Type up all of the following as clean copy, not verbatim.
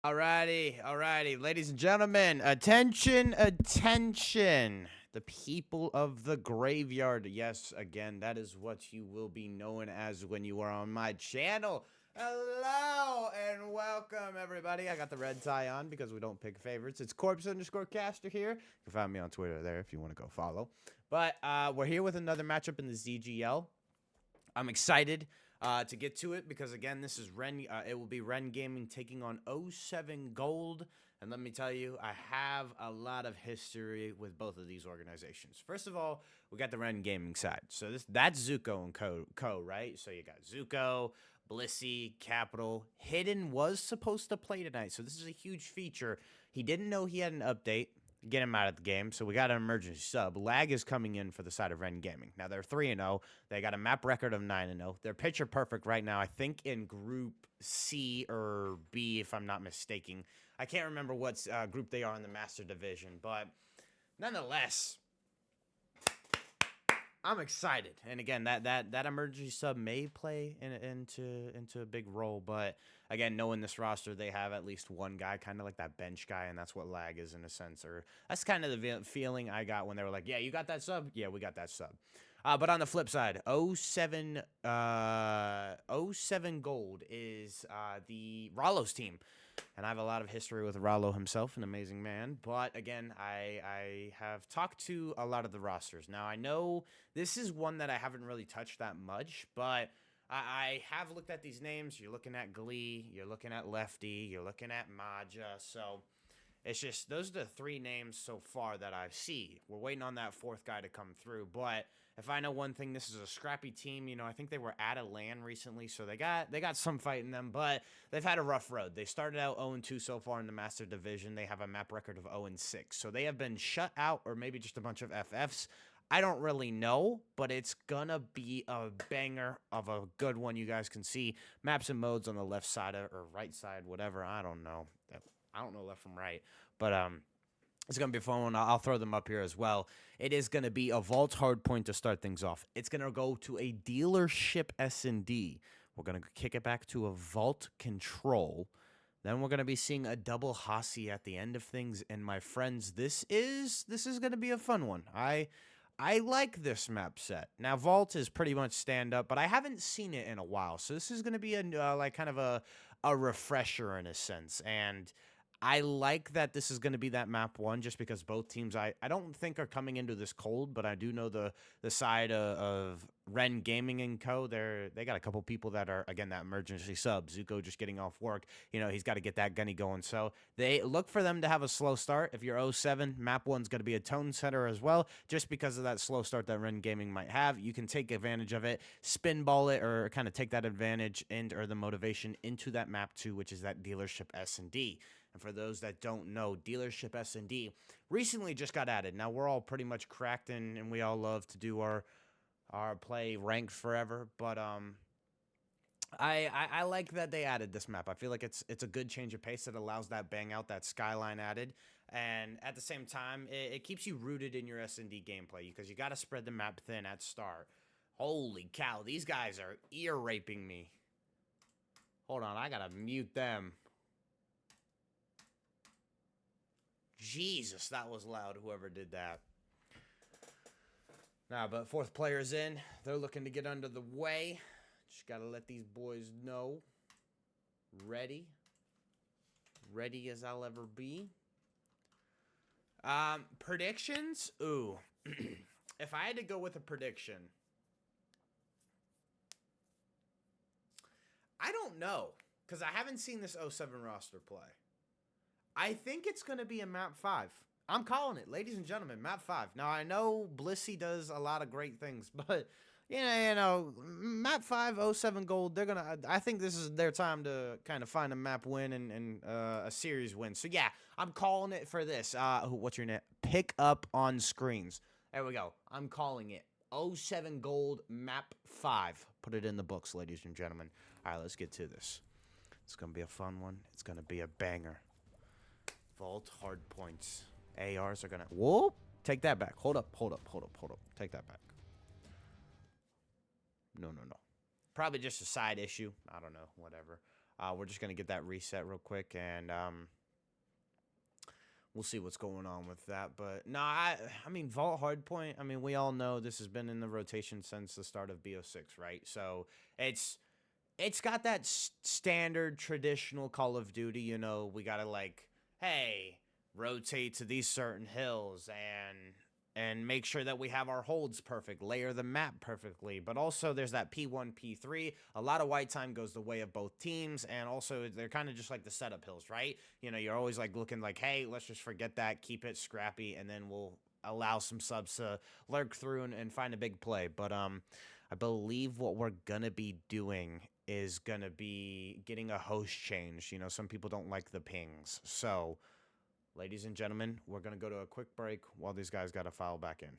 Alrighty, ladies and gentlemen, attention. The people of the graveyard. Yes, again, that is what you will be known as when you are on my channel. Hello and welcome, everybody. I got the red tie on because we don't pick favorites. It's Corpse_Caster here. You can find me on Twitter there if you want to go follow. But we're here with another matchup in the ZGL. I'm excited to get to it because, again, this is Wren. It will be Wren Gaming taking on 07 Gold. And let me tell you, I have a lot of history with both of these organizations. First of all, we got the Wren Gaming side. So that's Zuko and Co, right? So you got Zuko, Blissey, Capital. Hidden was supposed to play tonight, so this is a huge feature. He didn't know he had an update. Get him out of the game, so we got an emergency sub. Lag is coming in for the side of Wren Gaming. Now, they're 3-0. They got a map record of 9-0. They're picture perfect right now, I think, in Group C or B, if I'm not mistaken. I can't remember what group they are in the Master Division, but nonetheless, I'm excited. And again, that emergency sub may play into a big role, but again, knowing this roster, they have at least one guy, kind of like that bench guy, and that's what lag is in a sense. Or that's kind of the feeling I got when they were like, "Yeah, you got that sub? Yeah, we got that sub." But on the flip side, 07 Gold is the Rollo's team. And I have a lot of history with Rollo himself, an amazing man. But again, I have talked to a lot of the rosters. Now, I know this is one that I haven't really touched that much, but I have looked at these names. You're looking at Glee, you're looking at Lefty, you're looking at Maja. So it's just, those are the three names so far that I see. We're waiting on that fourth guy to come through. But if I know one thing, this is a scrappy team. You know, I think they were at a LAN recently, so they got some fight in them, but they've had a rough road. They started out 0-2 so far in the Master Division. They have a map record of 0-6. So they have been shut out, or maybe just a bunch of FFs. I don't really know, but it's gonna be a banger of a good one. You guys can see maps and modes on the left side or right side, whatever. I don't know. I don't know left from right, but it's going to be a fun one. I'll throw them up here as well. It is going to be a vault hardpoint to start things off. It's going to go to a dealership S&D. We're going to kick it back to a vault control. Then we're going to be seeing a double Hasi at the end of things. And my friends, this is going to be a fun one. I like this map set. Now, vault is pretty much stand up, but I haven't seen it in a while. So this is going to be a like kind of a refresher in a sense. And I like that this is going to be that map one just because both teams I don't think are coming into this cold, but I do know the side of Wren Gaming and Co. They got a couple people that are, again, that emergency sub. Zuko just getting off work. You know, he's got to get that gunny going. So they look for them to have a slow start. If you're 07, map one's going to be a tone setter as well, just because of that slow start that Wren Gaming might have. You can take advantage of it, spinball it, or kind of take that advantage or the motivation into that map two, which is that dealership S&D. And for those that don't know, dealership S&D recently just got added. Now, we're all pretty much cracked and we all love to do our play ranked forever. But I like that they added this map. I feel like it's a good change of pace that allows that bang out, that skyline added. And at the same time, it keeps you rooted in your S&D gameplay because you got to spread the map thin at start. Holy cow, these guys are ear raping me. Hold on, I got to mute them. Jesus, that was loud, whoever did that. Nah, but fourth player's in. They're looking to get under the way. Just got to let these boys know. Ready. Ready as I'll ever be. Predictions? Ooh. If I had to go with a prediction, I don't know. Because I haven't seen this 07 roster play. I think it's going to be a map 5. I'm calling it, ladies and gentlemen, map 5. Now, I know Blissey does a lot of great things, but, you know, map 5, 07 Gold, they're going to, I think this is their time to kind of find a map win and a series win. So, yeah, I'm calling it for this. What's your name? Pick up on screens. There we go. I'm calling it 07 Gold map 5. Put it in the books, ladies and gentlemen. All right, let's get to this. It's going to be a fun one. It's going to be a banger. Vault hard points. ARs are gonna. Whoa! Take that back. Hold up. Take that back. No. Probably just a side issue. I don't know. Whatever. We're just gonna get that reset real quick, and we'll see what's going on with that. But no, I mean Vault Hardpoint. I mean, we all know this has been in the rotation since the start of BO6, right? So it's it's got that standard traditional Call of Duty. You know, we gotta like, hey, rotate to these certain hills and make sure that we have our holds perfect, layer the map perfectly. But also, there's that P1, P3. A lot of white time goes the way of both teams, and also they're kind of just like the setup hills, right? You know, you're always like looking like, hey, let's just forget that, keep it scrappy, and then we'll allow some subs to lurk through and find a big play. But I believe what we're gonna be doing is gonna be getting a host change. You know, some people don't like the pings, so ladies and gentlemen, we're going to go to a quick break while these guys got to file back in.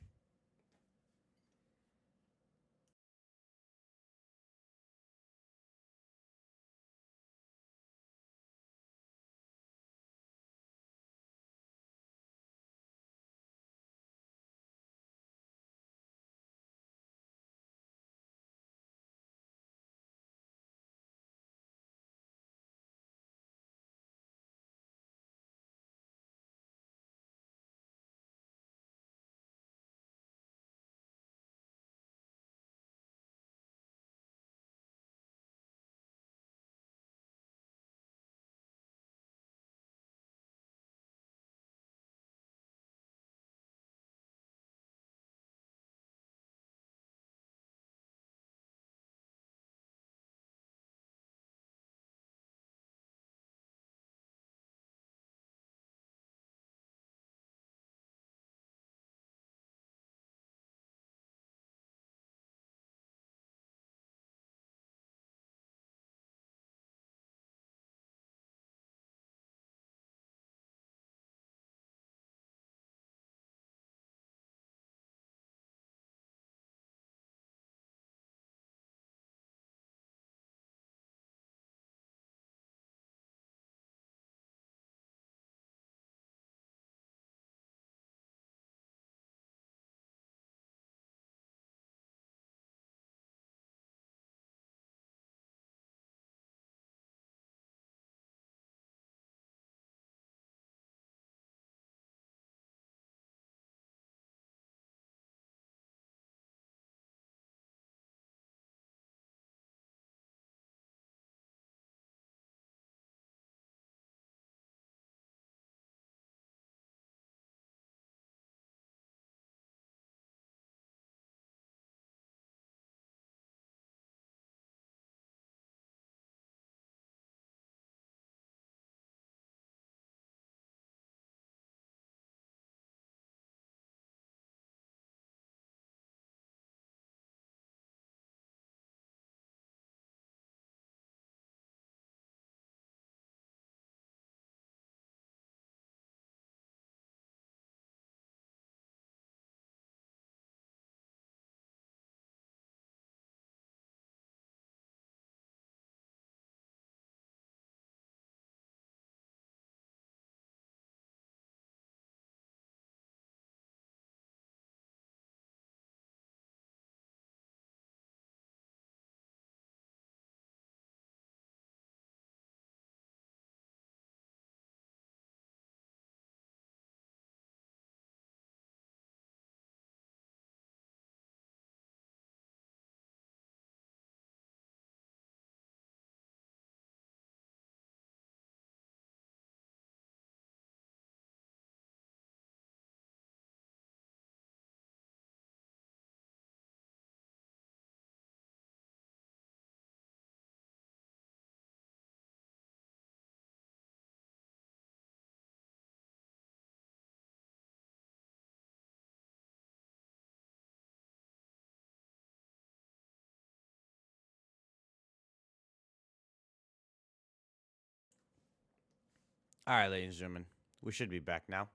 All right, ladies and gentlemen, we should be back now.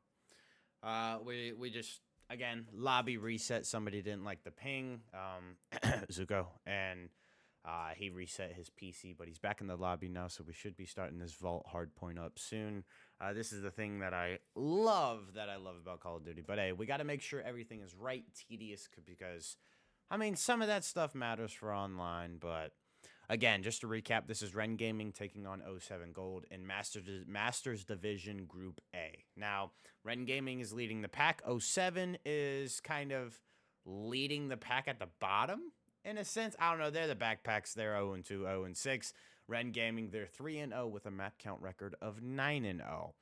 We just again lobby reset. Somebody didn't like the ping, Zuko, and he reset his PC, but he's back in the lobby now, so we should be starting this vault hard point up soon. This is the thing that I love about Call of Duty. But hey, we got to make sure everything is right, tedious, because I mean some of that stuff matters for online, but Again, just to recap, this is Wren Gaming taking on 07 Gold in Masters Division Group A. Now, Wren Gaming is leading the pack. 07 is kind of leading the pack at the bottom, in a sense. I don't know. They're the backpacks. They're 0-2, 0-6. Wren Gaming, they're 3-0 with a map count record of 9-0.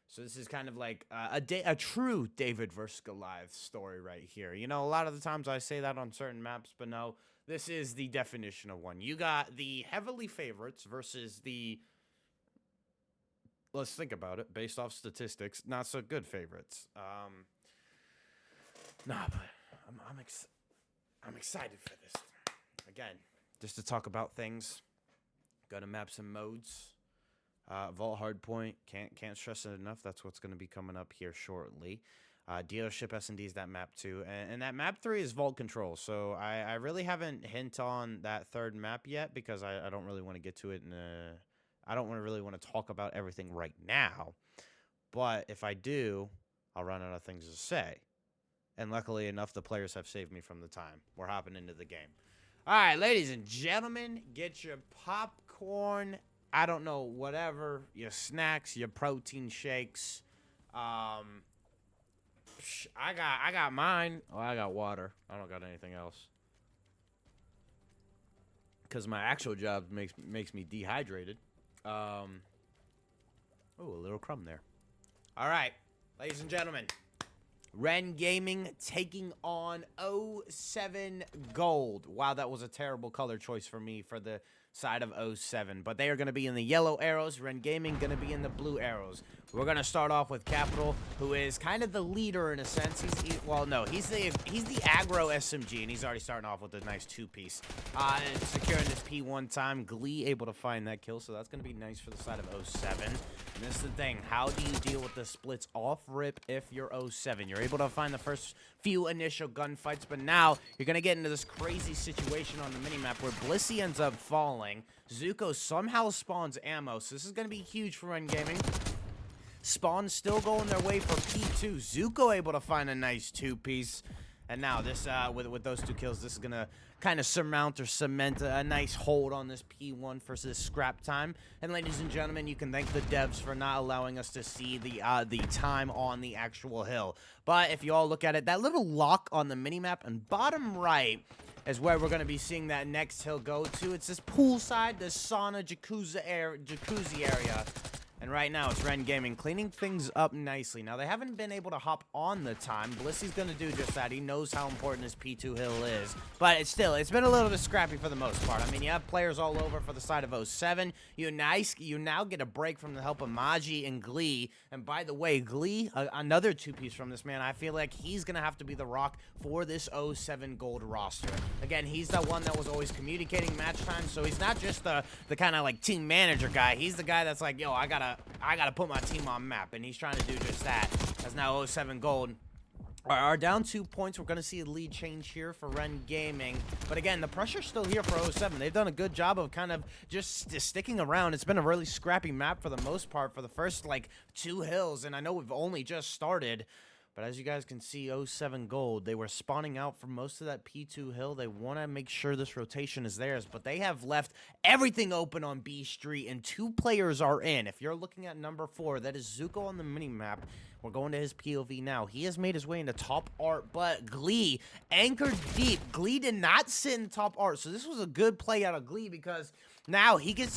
So this is kind of like a true David versus Goliath story right here. You know, a lot of the times I say that on certain maps, but no, this is the definition of one. You got the heavily favorites versus the, let's think about it, based off statistics, not so good favorites. Nah, but I'm excited for this. Again, just to talk about things, gonna map some modes. Vault Hardpoint, can't stress it enough. That's what's going to be coming up here shortly. Dealership S&D is that map 2. And that map 3 is Vault Control. So I really haven't hint on that third map yet because I don't really want to get to it. I don't really want to talk about everything right now. But if I do, I'll run out of things to say. And luckily enough, the players have saved me from the time. We're hopping into the game. All right, ladies and gentlemen, get your popcorn, I don't know, whatever, your snacks, your protein shakes. I got mine. Oh, I got water. I don't got anything else. Because my actual job makes me dehydrated. Oh, a little crumb there. All right, ladies and gentlemen. Wren Gaming taking on 07 Gold. Wow, that was a terrible color choice for me for the side of 07. But they are going to be in the yellow arrows. Wren Gaming going to be in the blue arrows. We're going to start off with Capital, who is kind of the leader in a sense. He's the aggro SMG, and he's already starting off with a nice 2-piece. And securing this P1 time. Glee able to find that kill, so that's going to be nice for the side of 07. And this is the thing. How do you deal with the splits off rip if you're 07? You're able to find the first few initial gunfights, but now you're going to get into this crazy situation on the minimap where Blissey ends up falling. Zuko somehow spawns ammo, so this is going to be huge for Wren Gaming. Spawn still going their way for P2. Zuko able to find a nice 2-piece. And now this, with those 2 kills, this is going to kind of surmount or cement a nice hold on this P1 for this scrap time. And ladies and gentlemen, you can thank the devs for not allowing us to see the time on the actual hill. But if you all look at it, that little lock on the minimap and bottom right is where we're going to be seeing that next hill go to. It's this poolside, this sauna jacuzzi area. And right now, it's Wren Gaming cleaning things up nicely. Now, they haven't been able to hop on the time. Blissey's going to do just that. He knows how important this P2 hill is. But it's been a little bit scrappy for the most part. I mean, you have players all over for the side of 07. You now get a break from the help of Maji and Glee. And by the way, Glee, another 2-piece from this man. I feel like he's going to have to be the rock for this 07 Gold roster. Again, he's the one that was always communicating match time. So he's not just the kind of like team manager guy. He's the guy that's like, yo, I gotta put my team on map, and he's trying to do just that. As now 07 Gold are down 2 points. We're going to see a lead change here for Wren Gaming. But again, the pressure's still here for 07. They've done a good job of kind of just sticking around. It's been a really scrappy map for the most part for the first, like, 2 hills, and I know we've only just started. But as you guys can see, 07 Gold, they were spawning out for most of that P2 hill. They want to make sure this rotation is theirs, but they have left everything open on B Street, and 2 players are in. If you're looking at number 4, that is Zuko on the minimap. We're going to his POV now. He has made his way into top art, but Glee anchored deep. Glee did not sit in top art, so this was a good play out of Glee because now he can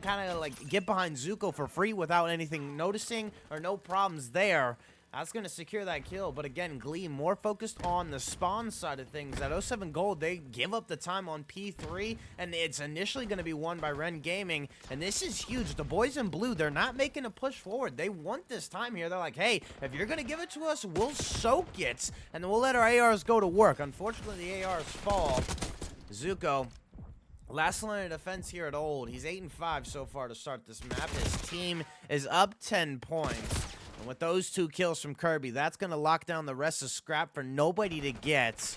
kind of like get behind Zuko for free without anything noticing or no problems there. That's going to secure that kill, but again, Glee more focused on the spawn side of things. At 07 Gold, they give up the time on P3, and it's initially going to be won by Wren Gaming, and this is huge. The boys in blue, they're not making a push forward. They want this time here. They're like, hey, if you're going to give it to us, we'll soak it, and then we'll let our ARs go to work. Unfortunately, the ARs fall. Zuko, last line of defense here at Old. He's 8-5 so far to start this map. His team is up 10 points. And with those 2 kills from Kirby, that's going to lock down the rest of Scrap for nobody to get.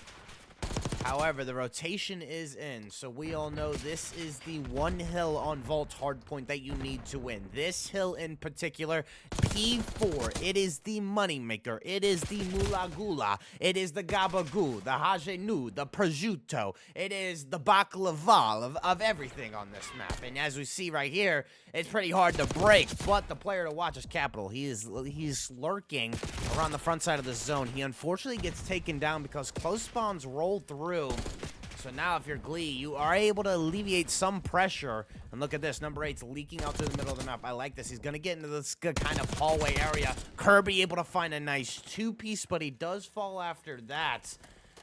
However, the rotation is in, so we all know this is the one hill on Vault's hardpoint that you need to win. This hill in particular, P4, it is the moneymaker. It is the mulagula. It is the gabagoo, the hajenu, the prosciutto. It is the baklava of everything on this map. And as we see right here, it's pretty hard to break, but the player to watch is Capital. He's lurking around the front side of the zone. He unfortunately gets taken down because close spawns roll through. So now if you're Glee, you are able to alleviate some pressure. And look at this, number 8's leaking out to the middle of the map. I like this. He's going to get into this kind of hallway area. Kirby able to find a nice 2-piece, but he does fall after that.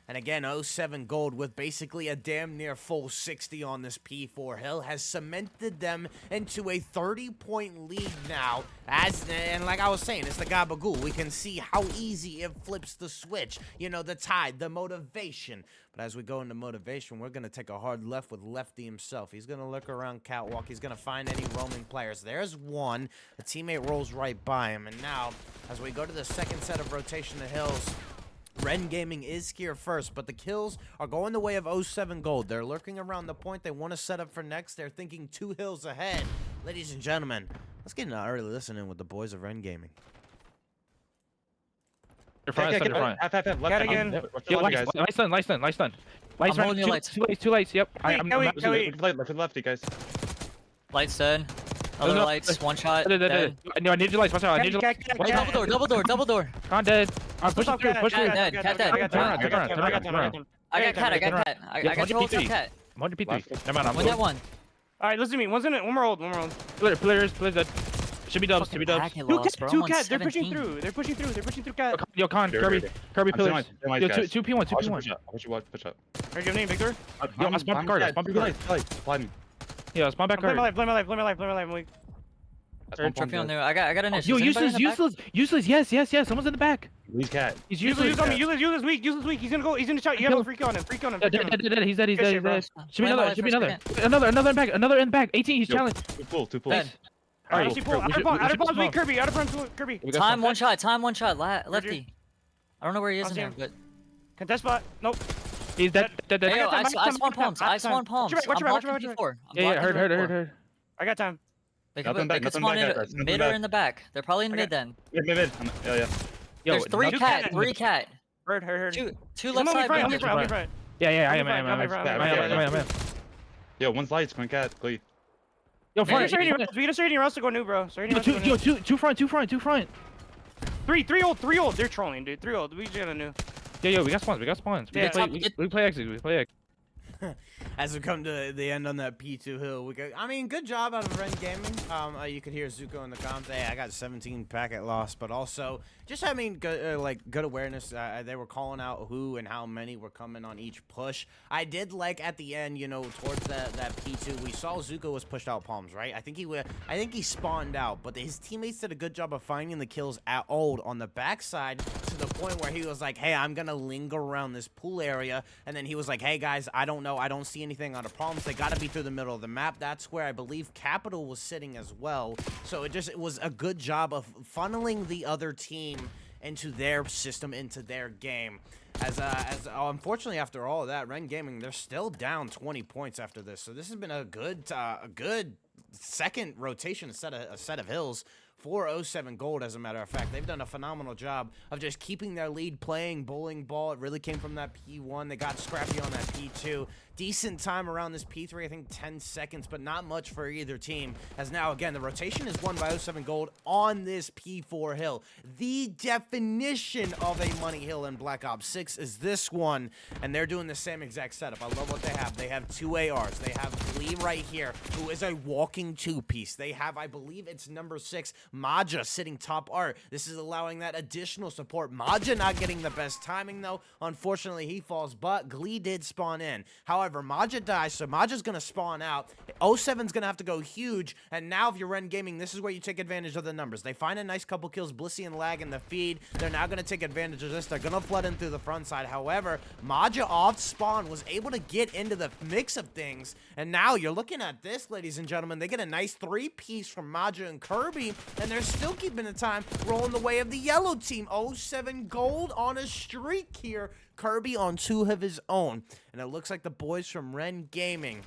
And again, 07 Gold with basically a damn near full 60 on this P4 hill has cemented them into a 30-point lead now. And like I was saying, it's the Gabagool. We can see how easy it flips the switch. You know, the tide, the motivation. But as we go into motivation, we're going to take a hard left with Lefty himself. He's going to look around Catwalk. He's going to find any roaming players. There's one. A teammate rolls right by him. And now, as we go to the second set of rotation to hills, Wren Gaming is here first, but the kills are going the way of 07 Gold. They're lurking around the point. They want to set up for next. They're thinking 2 hills ahead. Ladies and gentlemen, let's get into early listening with the boys of Wren Gaming. You're front, get front. Half, left again. Yeah, lights done. Lights holding your lights. Two lights, yep. Lefty, guys. Lights dead. Other lights, one shot. Dead. No, I need your lights. Watch out. I need your lights. Double door. Con dead. I'm pushing through. Push through. Cat dead. Turn around. I got cat. I got two ults on cat. I'm on P3. Never mind. I'm Win that one. Alright, listen to me. One's in it. One more old. Players dead. Should be dubs. Two cat. They're pushing through. They're pushing through cat. Yo, Con, Kirby pillars. Yo, 2P1. Push up. Alright, your name, Victor. Yo, I spawned card. Yeah, spawn back card. Play my life. I'm weak. Trophy on there. I got an issue. Yo, useless. Yes. Someone's in the back. Leave cat. He's Useless useless. Weak. He's gonna go. He's in the shot. You have a freak on him. Dead. He's dead. Should be Play another. Another in the back. 18. He's challenged. Two pull. Dead. Alright, out of bombs, Kirby. Out of bombs, Kirby. Time one shot. Lefty. I don't know where he is in there, but contest spot. Nope. He's dead. Hey, yo, I spawn palms. I'm Watch your back. P4. Yeah, heard. I got time. They could spawn in mid or in the back. They're probably in mid then. Mid. Yeah. There's 3 cat. Heard. Two left side. Help me front. Yeah, I am. Yo, one's lights, one cat, Glee. Yo, front. We just starting Russ to go new, bro. Yo, two front. Three old. They're trolling, dude. 3 old. We just got a new. Yeah, we got spawns. We play exit. As we come to the end on that P2 hill, good job out of Wren Gaming. You could hear Zuko in the comments. Hey, I got 17 packet loss, but also just good awareness. They were calling out who and how many were coming on each push. I did like at the end, towards that P2, we saw Zuko was pushed out palms, right? I think he spawned out, but his teammates did a good job of finding the kills at old on the backside to the point where he was like, hey, I'm gonna linger around this pool area, and then he was like, hey guys, I don't know, I don't see anything out of problems. They got to be through the middle of the map. That's where I believe Capital was sitting as well. So it was a good job of funneling the other team into their system, into their game. Unfortunately, after all of that, Wren Gaming, they're still down 20 points after this. So this has been a good second rotation, a set of hills for 07 Gold, as a matter of fact. They've done a phenomenal job of just keeping their lead, playing bowling ball. It really came from that P1. They got scrappy on that P2. Decent time around this P3, I think 10 seconds, but not much for either team. As now, again, the rotation is won by 07 Gold on this P4 hill. The definition of a money hill in Black Ops 6 is this one, and they're doing the same exact setup. I love what they have. They have 2 ARs. They have Lee right here, who is a walking 2-piece. They have, I believe it's number 6, Maja sitting top art. This is allowing that additional support. Maja not getting the best timing, though. Unfortunately, he falls, but Glee did spawn in. However, Maja dies, so Maja's going to spawn out. 07's going to have to go huge, and now if you're Wren Gaming, this is where you take advantage of the numbers. They find a nice couple kills, Blissey and Lag in the feed. They're now going to take advantage of this. They're going to flood in through the front side. However, Maja off spawn was able to get into the mix of things, and now you're looking at this, ladies and gentlemen. They get a nice 3-piece from Maja and Kirby, and they're still keeping the time rolling the way of the yellow team. 07 Gold on a streak here. Kirby on 2 of his own. And it looks like the boys from Wren Gaming.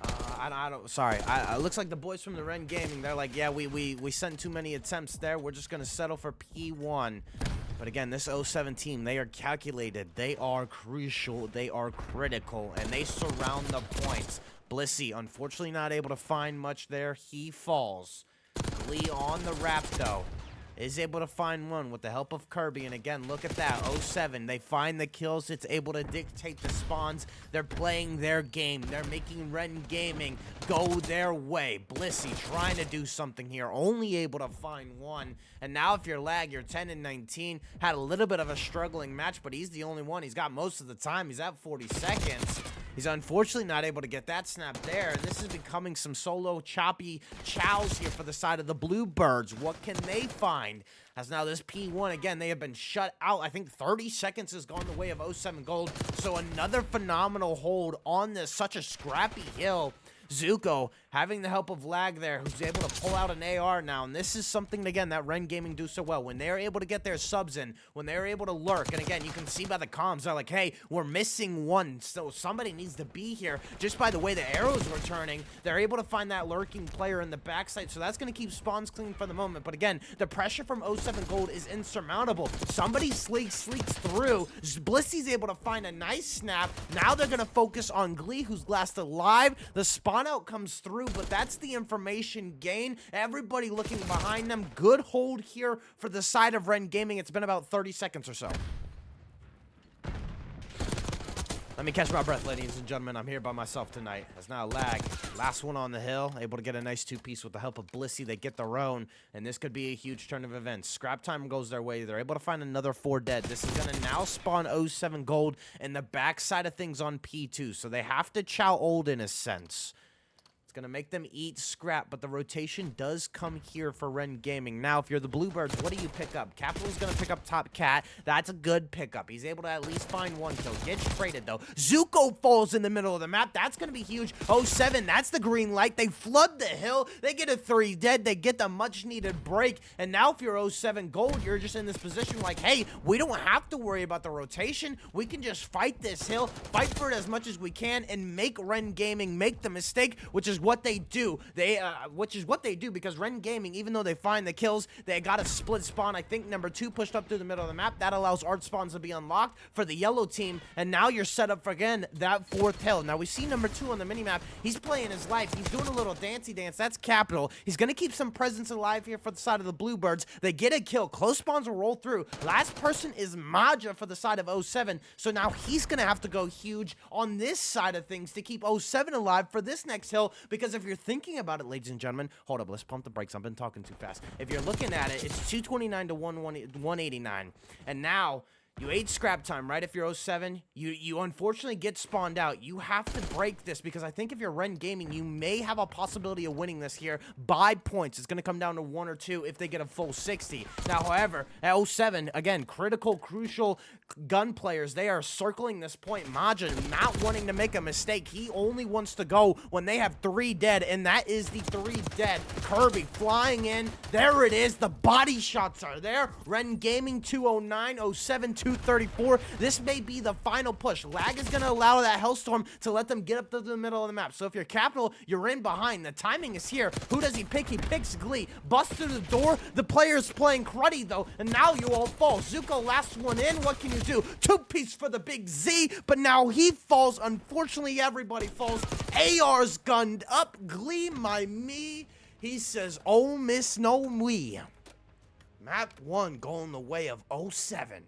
It looks like the boys from the Wren Gaming, they're like, yeah, we sent too many attempts there. We're just going to settle for P1. But again, this 07 team, they are calculated. They are crucial. They are critical. And they surround the points. Blissey, unfortunately not able to find much there. He falls. Glee on the wrap, though. Is able to find one with the help of Kirby. And again, look at that. 07. They find the kills. It's able to dictate the spawns. They're playing their game. They're making Wren Gaming go their way. Blissey trying to do something here. Only able to find one. And now if you're lag, you're 10 and 19. Had a little bit of a struggling match, but he's the only one. He's got most of the time. He's at 40 seconds. He's unfortunately not able to get that snap there. And this is becoming some solo choppy chows here for the side of the Bluebirds. What can they find? As now this P1, again, they have been shut out. I think 30 seconds has gone the way of 07 Gold. So another phenomenal hold on this, such a scrappy hill. Zuko having the help of Lag there, who's able to pull out an AR now. And this is something, again, that Wren Gaming do so well. When they're able to get their subs in, when they're able to lurk, and again, you can see by the comms, they're like, hey, we're missing one, so somebody needs to be here. Just by the way the arrows were turning, they're able to find that lurking player in the backside, so that's going to keep spawns clean for the moment. But again, the pressure from 07 Gold is insurmountable. Somebody sleeks through. Blissey's able to find a nice snap. Now they're going to focus on Glee, who's last alive. The spawn out comes through, but that's the information gain. Everybody looking behind them. Good hold here for the side of Wren Gaming. It's been about 30 seconds or so. Let me catch my breath, ladies and gentlemen. I'm here by myself tonight. It's now Lag. Last one on the hill. Able to get a nice 2-piece with the help of Blissey. They get their own, and this could be a huge turn of events. Scrap time goes their way. They're able to find another 4 dead. This is going to now spawn 07 Gold in the backside of things on P2, so they have to chow old in a sense. It's going to make them eat scrap, but the rotation does come here for Wren Gaming. Now, if you're the Bluebirds, what do you pick up? Capital's going to pick up Top Cat. That's a good pickup. He's able to at least find one kill. Gets traded, though. Zuko falls in the middle of the map. That's going to be huge. 07, that's the green light. They flood the hill. They get a 3 dead. They get the much-needed break. And now, if you're 07 Gold, you're just in this position like, hey, we don't have to worry about the rotation. We can just fight this hill, fight for it as much as we can, and make Wren Gaming make the mistake, which is what they do. Which is what they do, because Wren Gaming, even though they find the kills, they got a split spawn. I think number 2 pushed up through the middle of the map. That allows art spawns to be unlocked for the yellow team, and now you're set up for, again, that 4th hill. Now we see number 2 on the minimap. He's playing his life. He's doing a little dancey dance. That's Capital. He's going to keep some presence alive here for the side of the Bluebirds. They get a kill. Close spawns will roll through. Last person is Maja for the side of 07, so now he's going to have to go huge on this side of things to keep 07 alive for this next hill, because if you're thinking about it, ladies and gentlemen, hold up, let's pump the brakes. I've been talking too fast. If you're looking at it, it's 229 to 189, and now you ate scrap time, right? If you're 07, you unfortunately get spawned out. You have to break this, because I think if you're Wren Gaming, you may have a possibility of winning this here by points. It's going to come down to 1 or 2 if they get a full 60. Now, however, at 07, again, critical, crucial gun players, they are circling this point. Maja not wanting to make a mistake. He only wants to go when they have 3 dead, and that is the 3 dead. Kirby flying in. There it is. The body shots are there. Wren Gaming 209, 07 234. This may be the final push. Lag is going to allow that Hellstorm to let them get up to the middle of the map. So if you're Capital, you're in behind. The timing is here. Who does he pick? He picks Glee. Busts through the door. The player's playing cruddy, though, and now you all fall. Zuko last one in. What can you do? 2-piece for the big Z, but now he falls. Unfortunately, everybody falls. AR's gunned up. Glee, my me. He says, oh, miss, no we. Map 1 going the way of 07.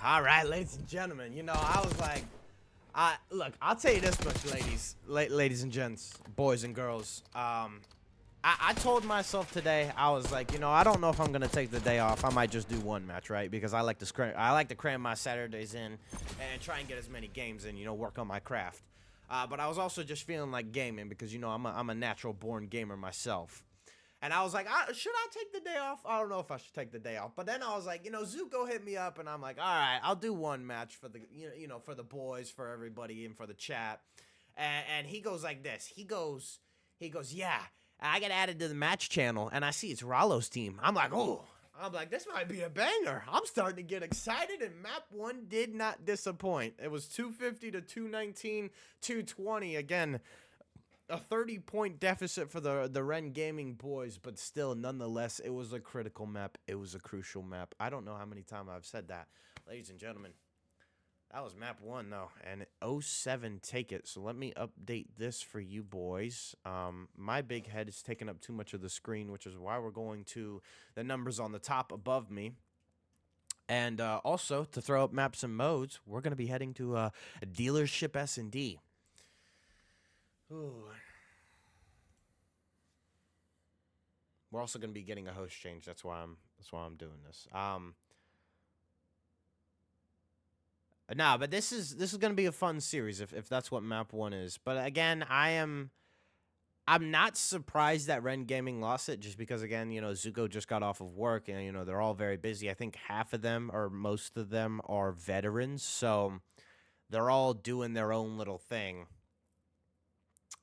All right, ladies and gentlemen, you know, I was like, look, I'll tell you this much, ladies and gents, boys and girls. I told myself today, I was like, you know, I don't know if I'm gonna take the day off. I might just do one match, right? Because I like to cram my Saturdays in and try and get as many games in, you know, work on my craft. But I was also just feeling like gaming, because, you know, I'm a natural born gamer myself. And I was like, should I take the day off? I don't know if I should take the day off. But then I was like, you know, Zuko hit me up, and I'm like, all right, I'll do one match for the, you know, for the boys, for everybody, and for the chat. and he goes like this. He goes, yeah, I got added to the match channel, and I see it's Rollo's team. I'm like, oh. I'm like, this might be a banger. I'm starting to get excited, and map 1 did not disappoint. It was 250 to 219, 220. Again, a 30-point deficit for the Wren Gaming boys, but still, nonetheless, it was a critical map. It was a crucial map. I don't know how many times I've said that. Ladies and gentlemen, that was map 1, though, and 07 take it. So let me update this for you boys. My big head is taking up too much of the screen, which is why we're going to the numbers on the top above me. And also, to throw up maps and modes, we're going to be heading to a dealership S&D. Ooh. We're also going to be getting a host change. That's why I'm doing this. Nah, but this is going to be a fun series if that's what map 1 is. But again, I'm not surprised that Wren Gaming lost it, just because, again, you know, Zuko just got off of work, and, you know, they're all very busy. I think half of them, or most of them, are veterans, so they're all doing their own little thing.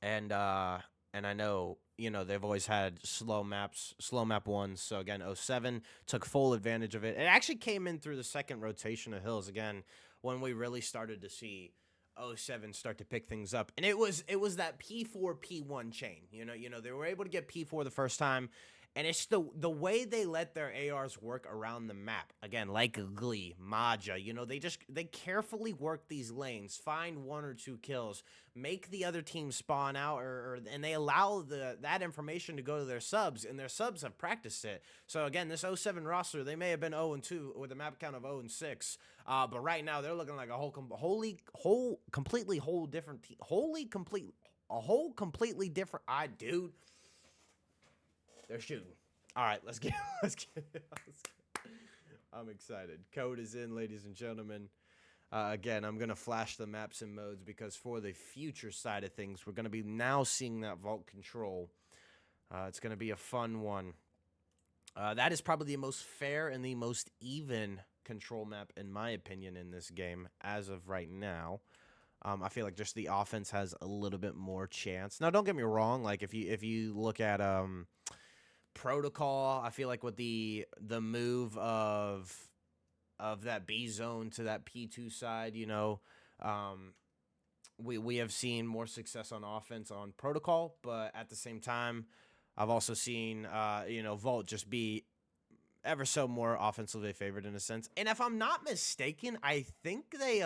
And I know, you know, they've always had slow map 1s. So again, 07 took full advantage of it. It actually came in through the second rotation of hills again, when we really started to see 07 start to pick things up. And it was that P4 P1 chain. You know, they were able to get P4 the first time, and it's the way they let their ARs work around the map. Again, like Glee, Maja, you know, they carefully work these lanes, find 1 or 2 kills, make the other team spawn out, and they allow that information to go to their subs, and their subs have practiced it. So again, this 07 roster, they may have been 0-2 with a map count of 0-6, but right now they're looking like a whole completely different team, completely different. Dude. They're shooting. All right, let's get. I'm excited. Code is in, ladies and gentlemen. Again, I'm going to flash the maps and modes, because for the future side of things, we're going to be now seeing that vault control. It's going to be a fun one. That is probably the most fair and the most even control map, in my opinion, in this game as of right now. I feel like just the offense has a little bit more chance. Now, don't get me wrong. Like, if you look at Protocol, I feel like with the move of that B zone to that P2 side, you know, we have seen more success on offense on Protocol, but at the same time, I've also seen you know, Vault just be ever so more offensively favored in a sense. And if I'm not mistaken, I think they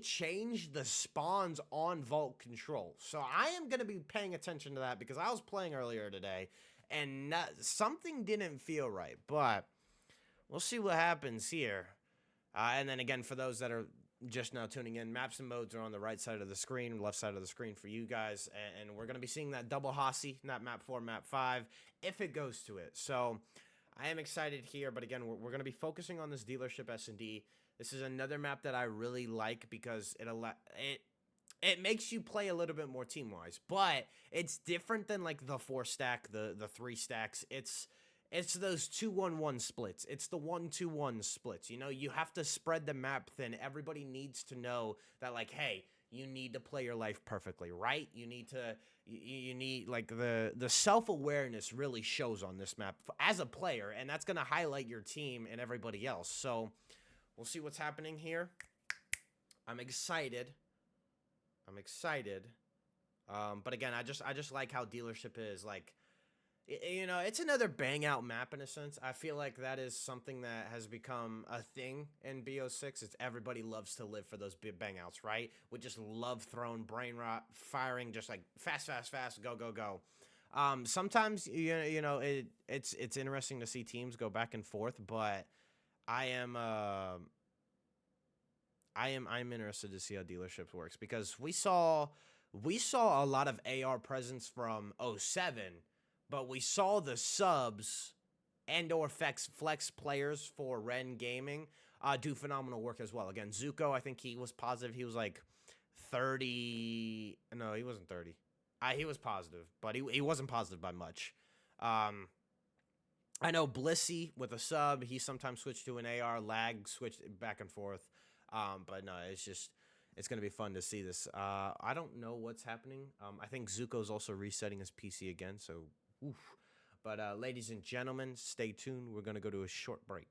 changed the spawns on Vault Control. So I am going to be paying attention to that, because I was playing earlier today, and something didn't feel right. But we'll see what happens here. And then again, for those that are just now tuning in, maps and modes are on the right side of the screen, left side of the screen for you guys. And we're going to be seeing that double Hossie, not map 4, map 5, if it goes to it. So I am excited here. But again, we're going to be focusing on this dealership S&D. This is another map that I really like, because it makes you play a little bit more team-wise. But it's different than like the 4-stack, the 3 stacks. It's those 2-1-1 splits. It's the 1-2-1 splits. You know, you have to spread the map thin. Everybody needs to know that, like, hey, you need to play your life perfectly, right? You need like the self-awareness really shows on this map as a player, and that's going to highlight your team and everybody else. So we'll see what's happening here. I'm excited. But again, I just like how dealership is. Like, you know, it's another bang out map in a sense. I feel like that is something that has become a thing in BO6. It's everybody loves to live for those big bang outs, right? We just love throwing brain rot, firing, just like fast, go. Sometimes you know it's interesting to see teams go back and forth, but I'm interested to see how dealerships works, because we saw a lot of AR presence from 07, but we saw the subs and or flex players for Wren Gaming do phenomenal work as well. Again, Zuko, I think he was positive. He was like 30. No, he wasn't 30. He was positive, but he wasn't positive by much. I know Blissy with a sub, he sometimes switched to an AR, lag switched back and forth. But no, it's just it's going to be fun to see this. I don't know what's happening. I think Zuko's also resetting his PC again, so oof. But ladies and gentlemen, stay tuned. We're going to go to a short break.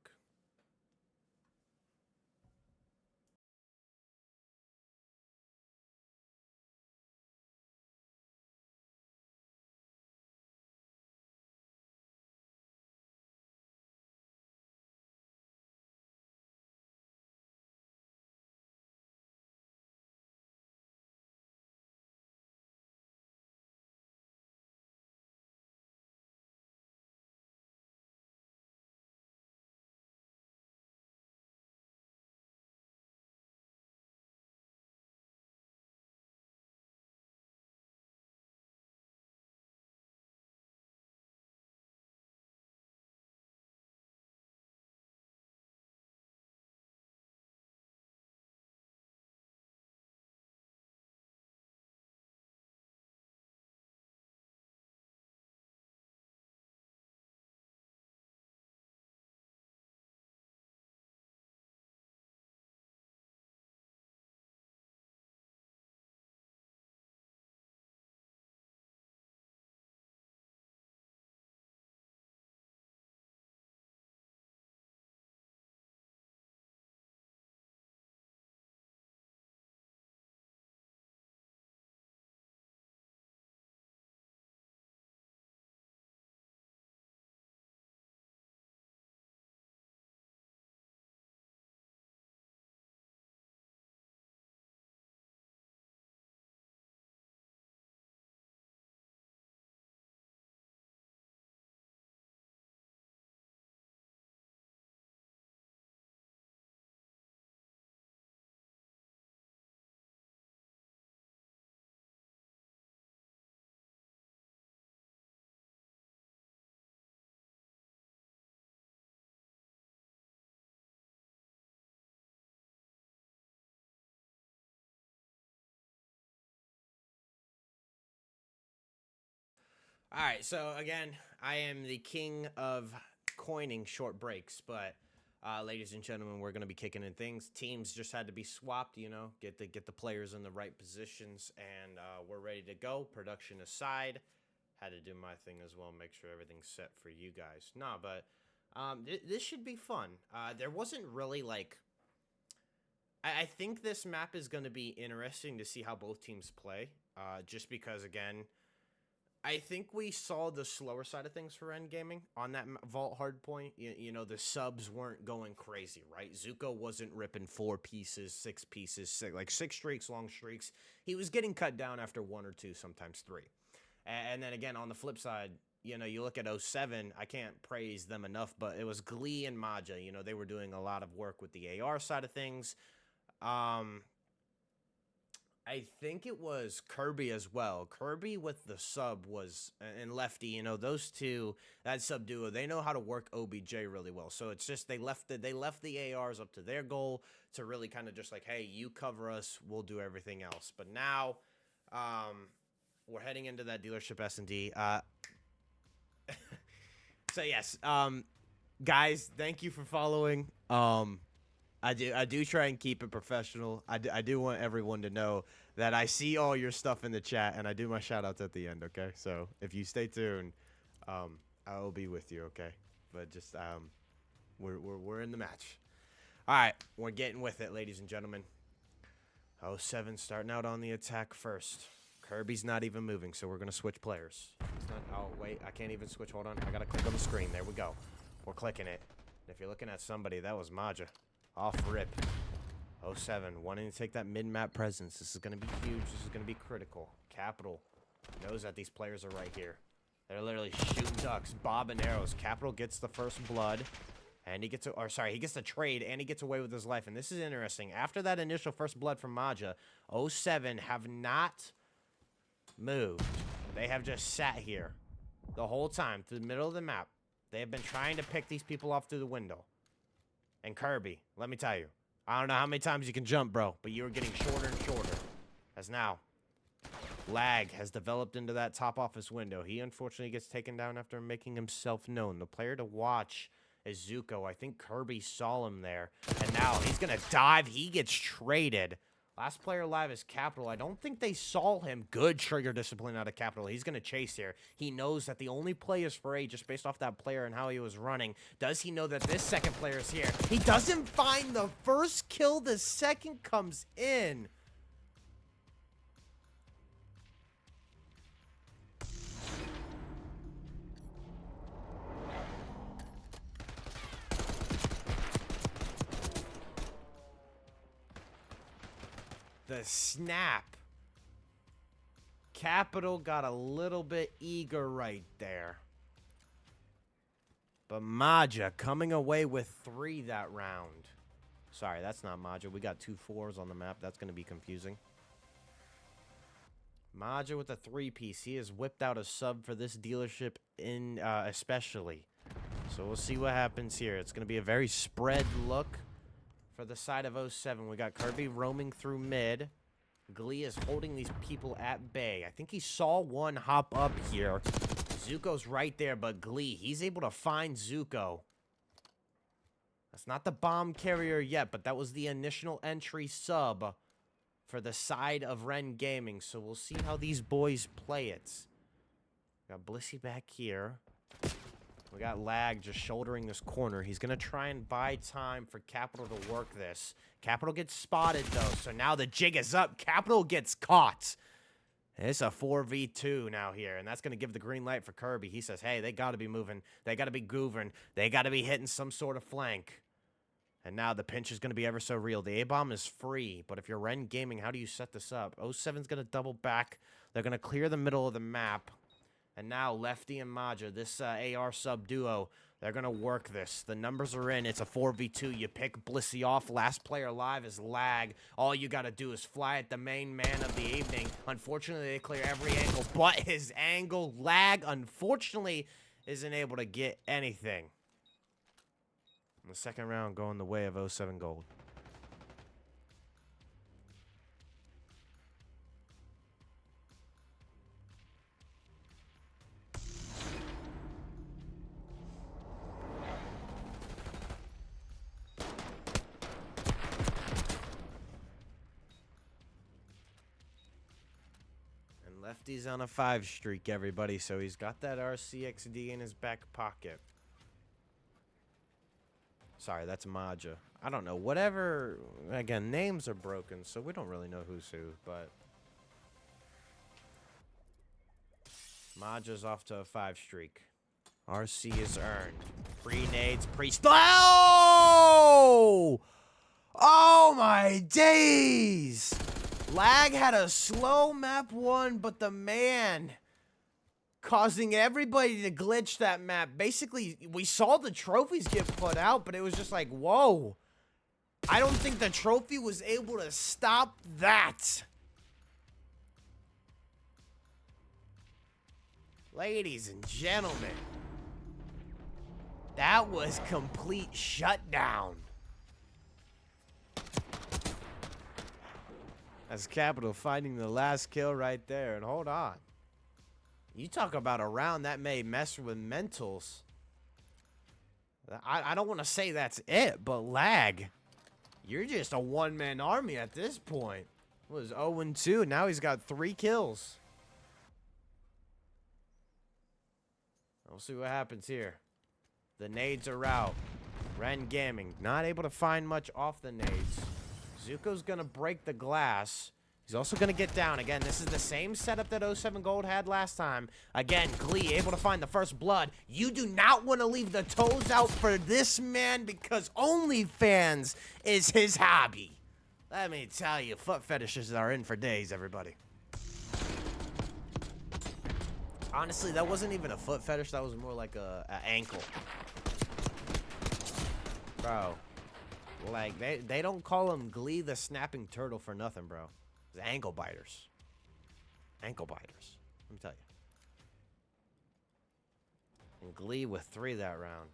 All right, so again, I am the king of coining short breaks, but ladies and gentlemen, we're gonna be kicking in things. Teams just had to be swapped, you know, get the players in the right positions, and we're ready to go. Production aside, had to do my thing as well, make sure everything's set for you guys. Nah, but this should be fun. There wasn't really like. I think this map is going to be interesting to see how both teams play, just because again. I think we saw the slower side of things for Wren Gaming on that vault hardpoint. You know, the subs weren't going crazy, right? Zuko wasn't ripping 4 pieces, 6 pieces, like 6 streaks, long streaks. He was getting cut down after 1 or 2, sometimes 3. And then again, on the flip side, you know, you look at 07, I can't praise them enough, but it was Glee and Maja. You know, they were doing a lot of work with the AR side of things. I think it was Kirby as well. Kirby with the sub was, and Lefty, you know, those two, that sub duo, they know how to work OBJ really well. So it's just they left the ARs up to their goal to really kind of just like, hey, you cover us, we'll do everything else. But now, we're heading into that dealership S&D. So yes, guys, thank you for following. I do try and keep it professional. I do want everyone to know that I see all your stuff in the chat, and I do my shout-outs at the end, okay? So if you stay tuned, I will be with you, okay? But just, we're in the match. All right, we're getting with it, ladies and gentlemen. 07 starting out on the attack first. Kirby's not even moving, so we're going to switch players. It's not, oh, wait, I can't even switch. Hold on, I got to click on the screen. There we go. We're clicking it. If you're looking at somebody, that was Maja. Off rip. 07, wanting to take that mid-map presence. This is going to be huge. This is going to be critical. Capital knows that these players are right here. They're literally shooting ducks, bob and arrows. Capital gets the first blood, and he gets he gets the trade, and he gets away with his life. And this is interesting. After that initial first blood from Maja, 07 have not moved. They have just sat here the whole time through the middle of the map. They have been trying to pick these people off through the window. And Kirby, let me tell you, I don't know how many times you can jump, bro, but you are getting shorter and shorter. As now, lag has developed into that top office window. He unfortunately gets taken down after making himself known. The player to watch is Zuko. I think Kirby saw him there. And now he's going to dive. He gets traded. Last player alive is Capital. I don't think they saw him. Good trigger discipline out of Capital. He's going to chase here. He knows that the only play is for A just based off that player and how he was running. Does he know that this second player is here? He doesn't find the first kill. The second comes in. The snap. Capital got a little bit eager right there. But Maja coming away with 3 that round. Sorry, that's not Maja. We got 2 4s on the map. That's going to be confusing. Maja with a 3-piece. He has whipped out a sub for this dealership in especially. So we'll see what happens here. It's going to be a very spread look. For the side of 07, we got Kirby roaming through mid. Glee is holding these people at bay. I think he saw one hop up here. Zuko's right there, but Glee, he's able to find Zuko. That's not the bomb carrier yet, but that was the initial entry sub for the side of Wren Gaming. So we'll see how these boys play it. Got Blissey back here. We got Lag just shouldering this corner. He's going to try and buy time for Capital to work this. Capital gets spotted, though, so now the jig is up. Capital gets caught. And it's a 4v2 now here, and that's going to give the green light for Kirby. He says, hey, they got to be moving. They got to be goovering. They got to be hitting some sort of flank. And now the pinch is going to be ever so real. The A-bomb is free, but if you're Wren Gaming, how do you set this up? 07's going to double back. They're going to clear the middle of the map. And now Lefty and Maja, this AR sub duo, they're going to work this. The numbers are in. It's a 4v2. You pick Blissey off. Last player alive is Lag. All you got to do is fly at the main man of the evening. Unfortunately, they clear every angle but his angle. Lag, unfortunately, isn't able to get anything. And the second round going the way of 07 Gold. Lefty's on a 5 streak, everybody, so he's got that RCXD in his back pocket. Sorry, that's Maja. I don't know. Whatever. Again, names are broken, so we don't really know who's who, but Maja's off to a 5 streak. RC is earned. Pre-nades, Oh! Oh my days! Lag had a slow map 1, but the man causing everybody to glitch that map. Basically, we saw the trophies get put out, but it was just like, whoa. I don't think the trophy was able to stop that. Ladies and gentlemen, that was complete shutdown. That's Capital finding the last kill right there. And hold on. You talk about a round that may mess with mentals. I don't want to say that's it, but Lag, you're just a one-man army at this point. It was 0-2. Now he's got 3 kills. We'll see what happens here. The nades are out. Wren Gaming not able to find much off the nades. Zuko's going to break the glass. He's also going to get down. Again, this is the same setup that 07 Gold had last time. Again, Glee able to find the first blood. You do not want to leave the toes out for this man because OnlyFans is his hobby. Let me tell you, foot fetishes are in for days, everybody. Honestly, that wasn't even a foot fetish. That was more like a ankle. Bro. Like, they don't call him Glee the snapping turtle for nothing, bro. It's ankle biters. Ankle biters. Let me tell you. And Glee with 3 that round.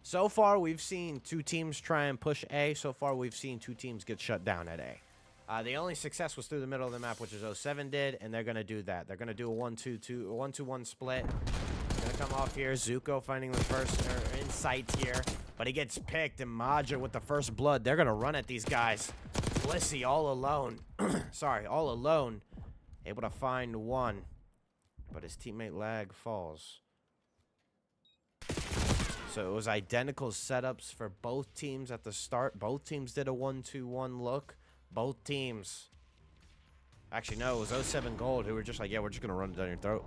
So far, we've seen 2 teams try and push A. So far, we've seen 2 teams get shut down at A. The only success was through the middle of the map, which is 07 did, and they're going to do that. They're going to do a 1-2-1 split. Going to come off here. Zuko finding the first insight here. But he gets picked, and Maja with the first blood. They're going to run at these guys. Blissey all alone. Sorry, all alone. Able to find one. But his teammate Lag falls. So it was identical setups for both teams at the start. Both teams did a 1-2-1 look. Both teams. Actually, no, it was 07 Gold who were just like, yeah, we're just going to run it down your throat.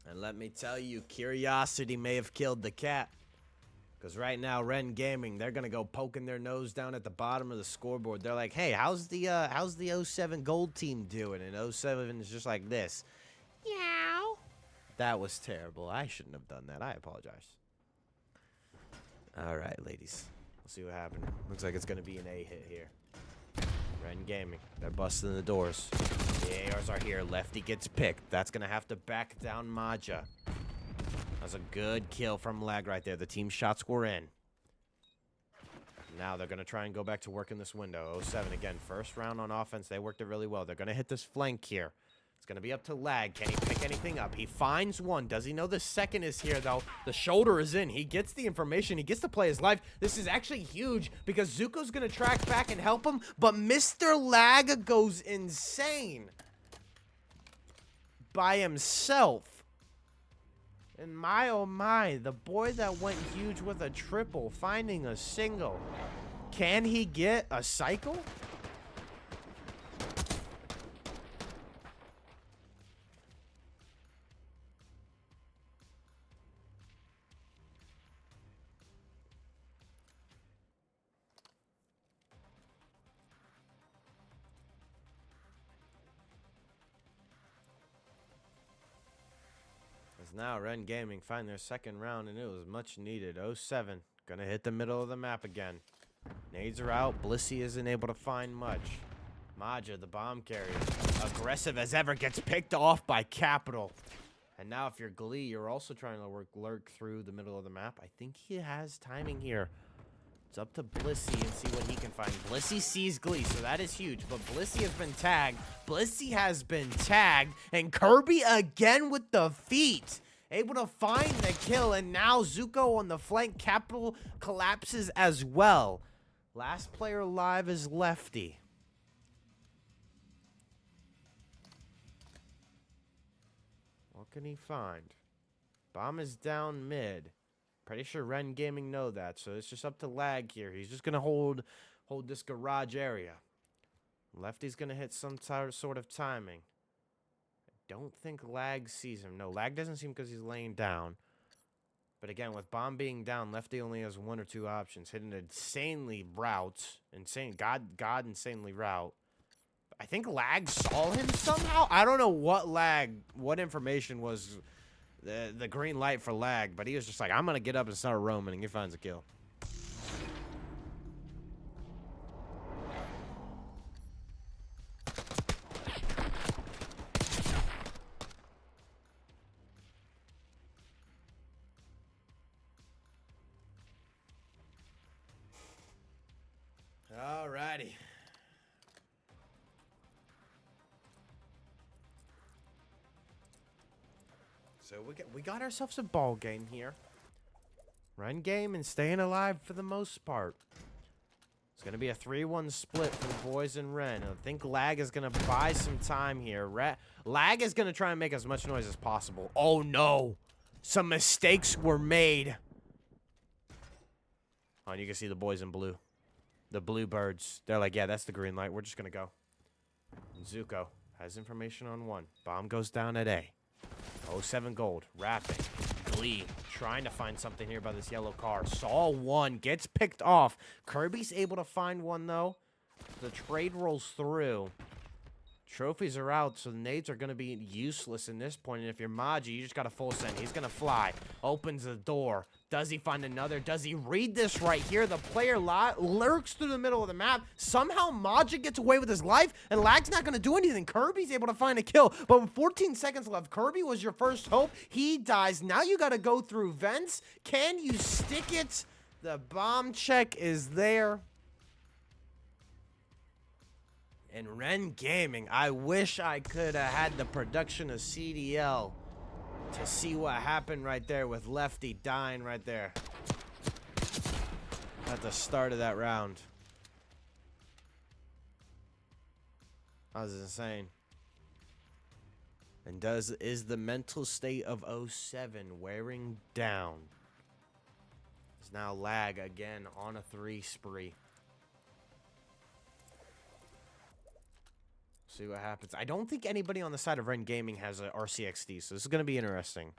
And let me tell you, curiosity may have killed the cat. Because right now, Wren Gaming, they're going to go poking their nose down at the bottom of the scoreboard. They're like, hey, how's the 07 Gold team doing? And 07 is just like this. Yow. That was terrible. I shouldn't have done that. I apologize. All right, ladies. We'll see what happens. Looks like it's going to be an A hit here. Wren Gaming. They're busting the doors. The ARs are here. Lefty gets picked. That's going to have to back down Maja. That's a good kill from Lag right there. The team shots were in. Now they're going to try and go back to work in this window. 07 again. First round on offense. They worked it really well. They're going to hit this flank here. It's going to be up to Lag. Can he pick anything up? He finds one. Does he know the second is here, though? The shoulder is in. He gets the information. He gets to play his life. This is actually huge because Zuko's going to track back and help him, but Mr. Lag goes insane by himself. And my, oh my, the boy that went huge with a triple, finding a single. Can he get a cycle? Now Wren Gaming find their second round, and it was much needed. 07 gonna hit the middle of the map again. Nades are out. Blissey isn't able to find much. Maja, the bomb carrier, aggressive as ever, gets picked off by Capital. And now if you're Glee, you're also trying to lurk through the middle of the map. I think he has timing here. It's up to Blissey and see what he can find. Blissey sees Glee, so that is huge. But Blissey has been tagged. Blissey has been tagged. And Kirby again with the feet. Able to find the kill. And now Zuko on the flank. Capital collapses as well. Last player alive is Lefty. What can he find? Bomb is down mid. Pretty sure Wren Gaming know that, so it's just up to Lag here. He's just gonna hold this garage area. Lefty's gonna hit some sort of timing. I don't think Lag sees him. No, Lag doesn't see him because he's laying down. But again, with bomb being down, Lefty only has one or two options. Hitting insanely insanely route. I think Lag saw him somehow. I don't know what information was the green light for Lag, but he was just like, I'm gonna get up and start roaming, and he finds a kill. Alrighty. So we got ourselves a ball game here. Run game and staying alive for the most part. It's going to be a 3-1 split for the boys in Wren. I think Lag is going to buy some time here. Lag is going to try and make as much noise as possible. Oh, no. Some mistakes were made. Oh, and you can see the boys in blue. The Bluebirds. They're like, yeah, that's the green light. We're just going to go. And Zuko has information on one. Bomb goes down at A. 07 Gold, rapping, Glee, trying to find something here by this yellow car. Saw one, gets picked off. Kirby's able to find one, though. The trade rolls through. Trophies are out, so the nades are going to be useless in this point. And if you're Maji, you just got a full send. He's going to fly. Opens the door. Does he find another? Does he read this right here? The player lurks through the middle of the map. Somehow Maji gets away with his life, and Lag's not going to do anything. Kirby's able to find a kill. But with 14 seconds left, Kirby was your first hope. He dies. Now you got to go through vents. Can you stick it? The bomb check is there. And Wren Gaming, I wish I could have had the production of CDL to see what happened right there with Lefty dying right there at the start of that round. That was insane. And is the mental state of 07 wearing down? It's now lag again on a 3 spree. See what happens. I don't think anybody on the side of Wren Gaming has a RCXD, so this is going to be interesting.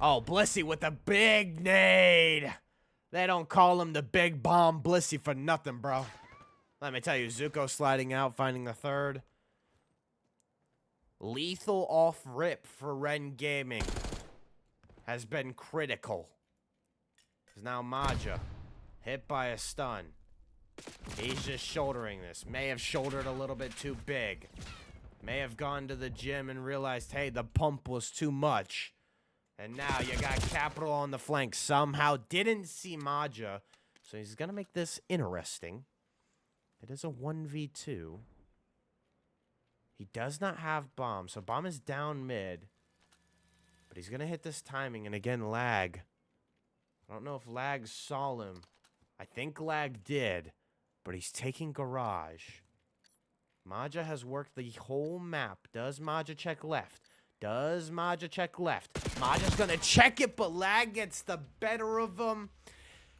Oh, Blissey with a big nade. They don't call him the big bomb Blissey for nothing, bro. Let me tell you, Zuko sliding out, finding the third. Lethal off rip for Wren Gaming has been critical. Is now Maja hit by a stun. He's just shouldering this. May have shouldered a little bit too big. May have gone to the gym and realized, hey, the pump was too much. And now you got Capital on the flank. Somehow didn't see Maja. So he's going to make this interesting. It is a 1v2. He does not have Bomb. So Bomb is down mid. But he's going to hit this timing. And again, Lag. I don't know if Lag saw him. I think Lag did. But he's taking Garage. Maja has worked the whole map. Does Maja check left? Does Maja check left? Maja's going to check it, but Lag gets the better of him.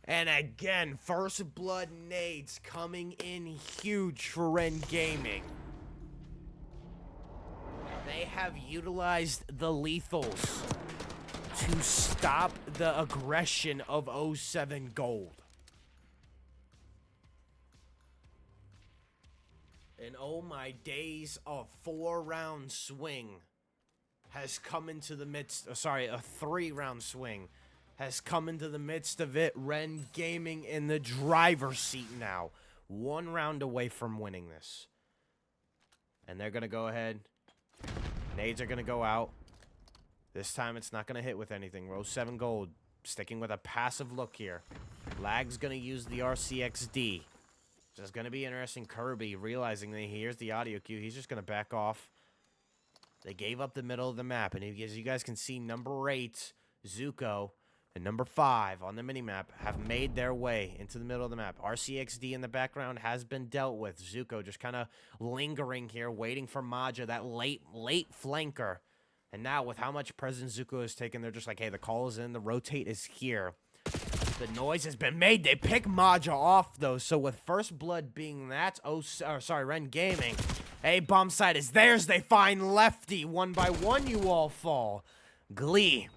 And again, first blood nades coming in huge for Wren Gaming. They have utilized the lethals to stop the aggression of 07 Gold. And oh my days, a 4-round swing has come into the midst. A 3-round swing has come into the midst of it. Wren Gaming in the driver's seat now. 1 round away from winning this. And they're going to go ahead. Nades are going to go out. This time it's not going to hit with anything. Row 7 Gold sticking with a passive look here. Lag's going to use the RCXD. So it's going to be interesting. Kirby realizing that he hears the audio cue. He's just going to back off. They gave up the middle of the map. And as you guys can see, number 8, Zuko, and number 5 on the minimap have made their way into the middle of the map. RCXD in the background has been dealt with. Zuko just kind of lingering here, waiting for Maja, that late flanker. And now with how much presence Zuko has taken, they're just like, hey, the call is in. The rotate is here. The noise has been made. They pick Maja off, though. So with first blood being that, Wren Gaming. Hey, bomb side is theirs. They find Lefty. 1 by 1, you all fall. Glee.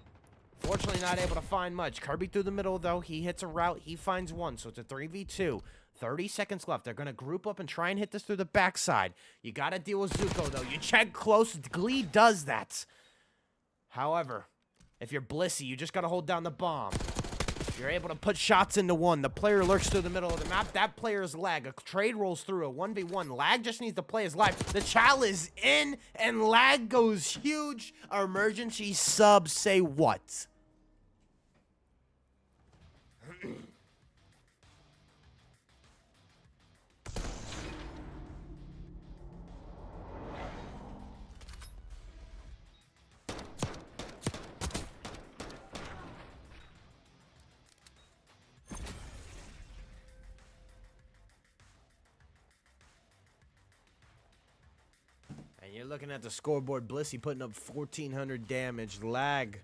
Fortunately, not able to find much. Kirby through the middle, though. He hits a route. He finds 1, so it's a 3v2. 30 seconds left. They're going to group up and try and hit this through the backside. You got to deal with Zuko, though. You check close. Glee does that. However, if you're Blissey, you just got to hold down the bomb. You're able to put shots into 1. The player lurks through the middle of the map. That player's Lag. A trade rolls through a 1v1. Lag just needs to play his life. The chow is in, and Lag goes huge. Our emergency sub say what? You're looking at the scoreboard. Blissey putting up 1,400 damage. Lag,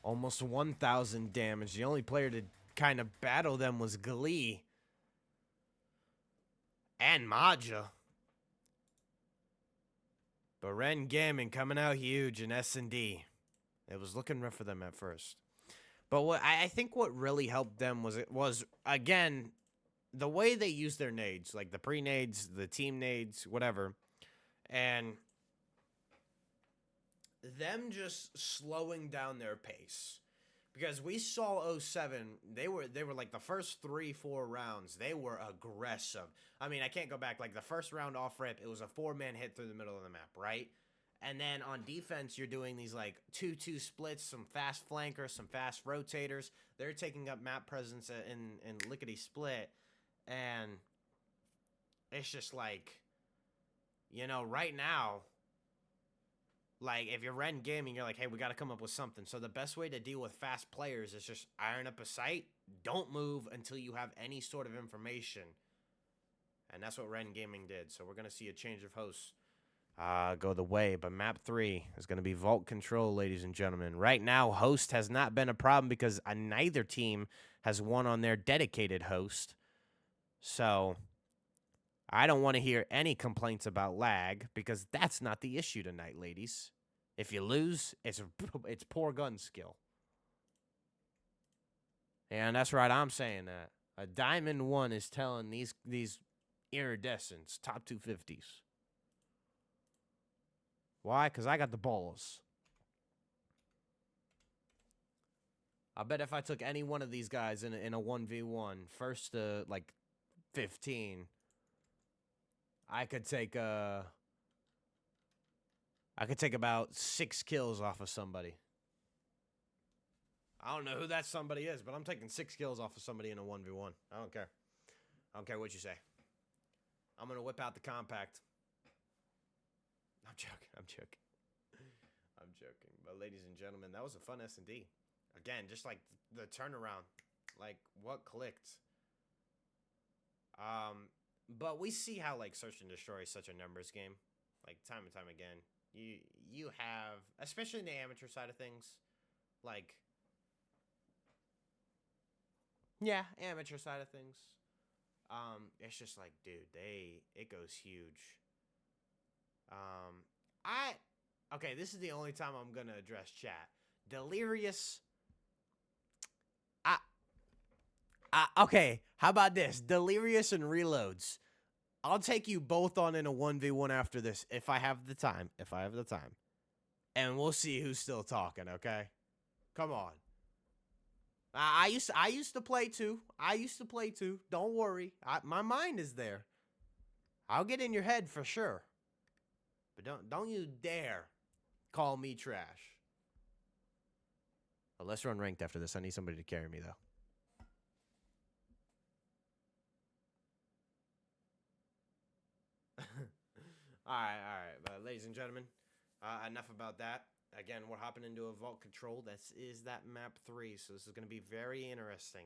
almost 1,000 damage. The only player to kind of battle them was Glee. And Maja. But Wren Gaming coming out huge in S&D. It was looking rough for them at first. But what I think what really helped them was again, the way they used their nades. Like the pre-nades, the team nades, whatever. And them just slowing down their pace. Because we saw 07, they were like the first 3-4 rounds, they were aggressive. I mean, I can't go back. Like the first round off rip, it was a 4-man hit through the middle of the map, right? And then on defense, you're doing these like 2-2 splits, some fast flankers, some fast rotators. They're taking up map presence in lickety split. And it's just like, you know, right now, Like, if you're Wren Gaming, you're like, hey, we got to come up with something. So the best way to deal with fast players is just iron up a site. Don't move until you have any sort of information. And that's what Wren Gaming did. So we're going to see a change of hosts go the way. But map 3 is going to be Vault Control, ladies and gentlemen. Right now, host has not been a problem because neither team has won on their dedicated host. So I don't want to hear any complaints about lag because that's not the issue tonight, ladies. If you lose, it's poor gun skill. And that's right, I'm saying that. A Diamond 1 is telling these iridescents, top 250s. Why? Because I got the balls. I bet if I took any one of these guys in a 1v1, first to, like, 15... I could take about 6 kills off of somebody. I don't know who that somebody is, but I'm taking 6 kills off of somebody in a 1v1. I don't care. I don't care what you say. I'm gonna whip out the compact. I'm joking. I'm joking. I'm joking. But ladies and gentlemen, that was a fun S&D. Again, just like the turnaround, like what clicked. But we see how, like, Search and Destroy is such a numbers game. Like, time and time again. You have, especially in the amateur side of things, like, yeah, amateur side of things. It's just like, dude, it goes huge. Okay, this is the only time I'm going to address chat. Delirious. Okay, how about this? Delirious and Reloads. I'll take you both on in a 1v1 after this if I have the time. If I have the time. And we'll see who's still talking, okay? Come on. I used to play too. Don't worry. My mind is there. I'll get in your head for sure. But don't you dare call me trash. Well, let's run ranked after this. I need somebody to carry me, though. All right. But ladies and gentlemen, enough about that. Again, we're hopping into a Vault Control. This is that map 3, so this is going to be very interesting.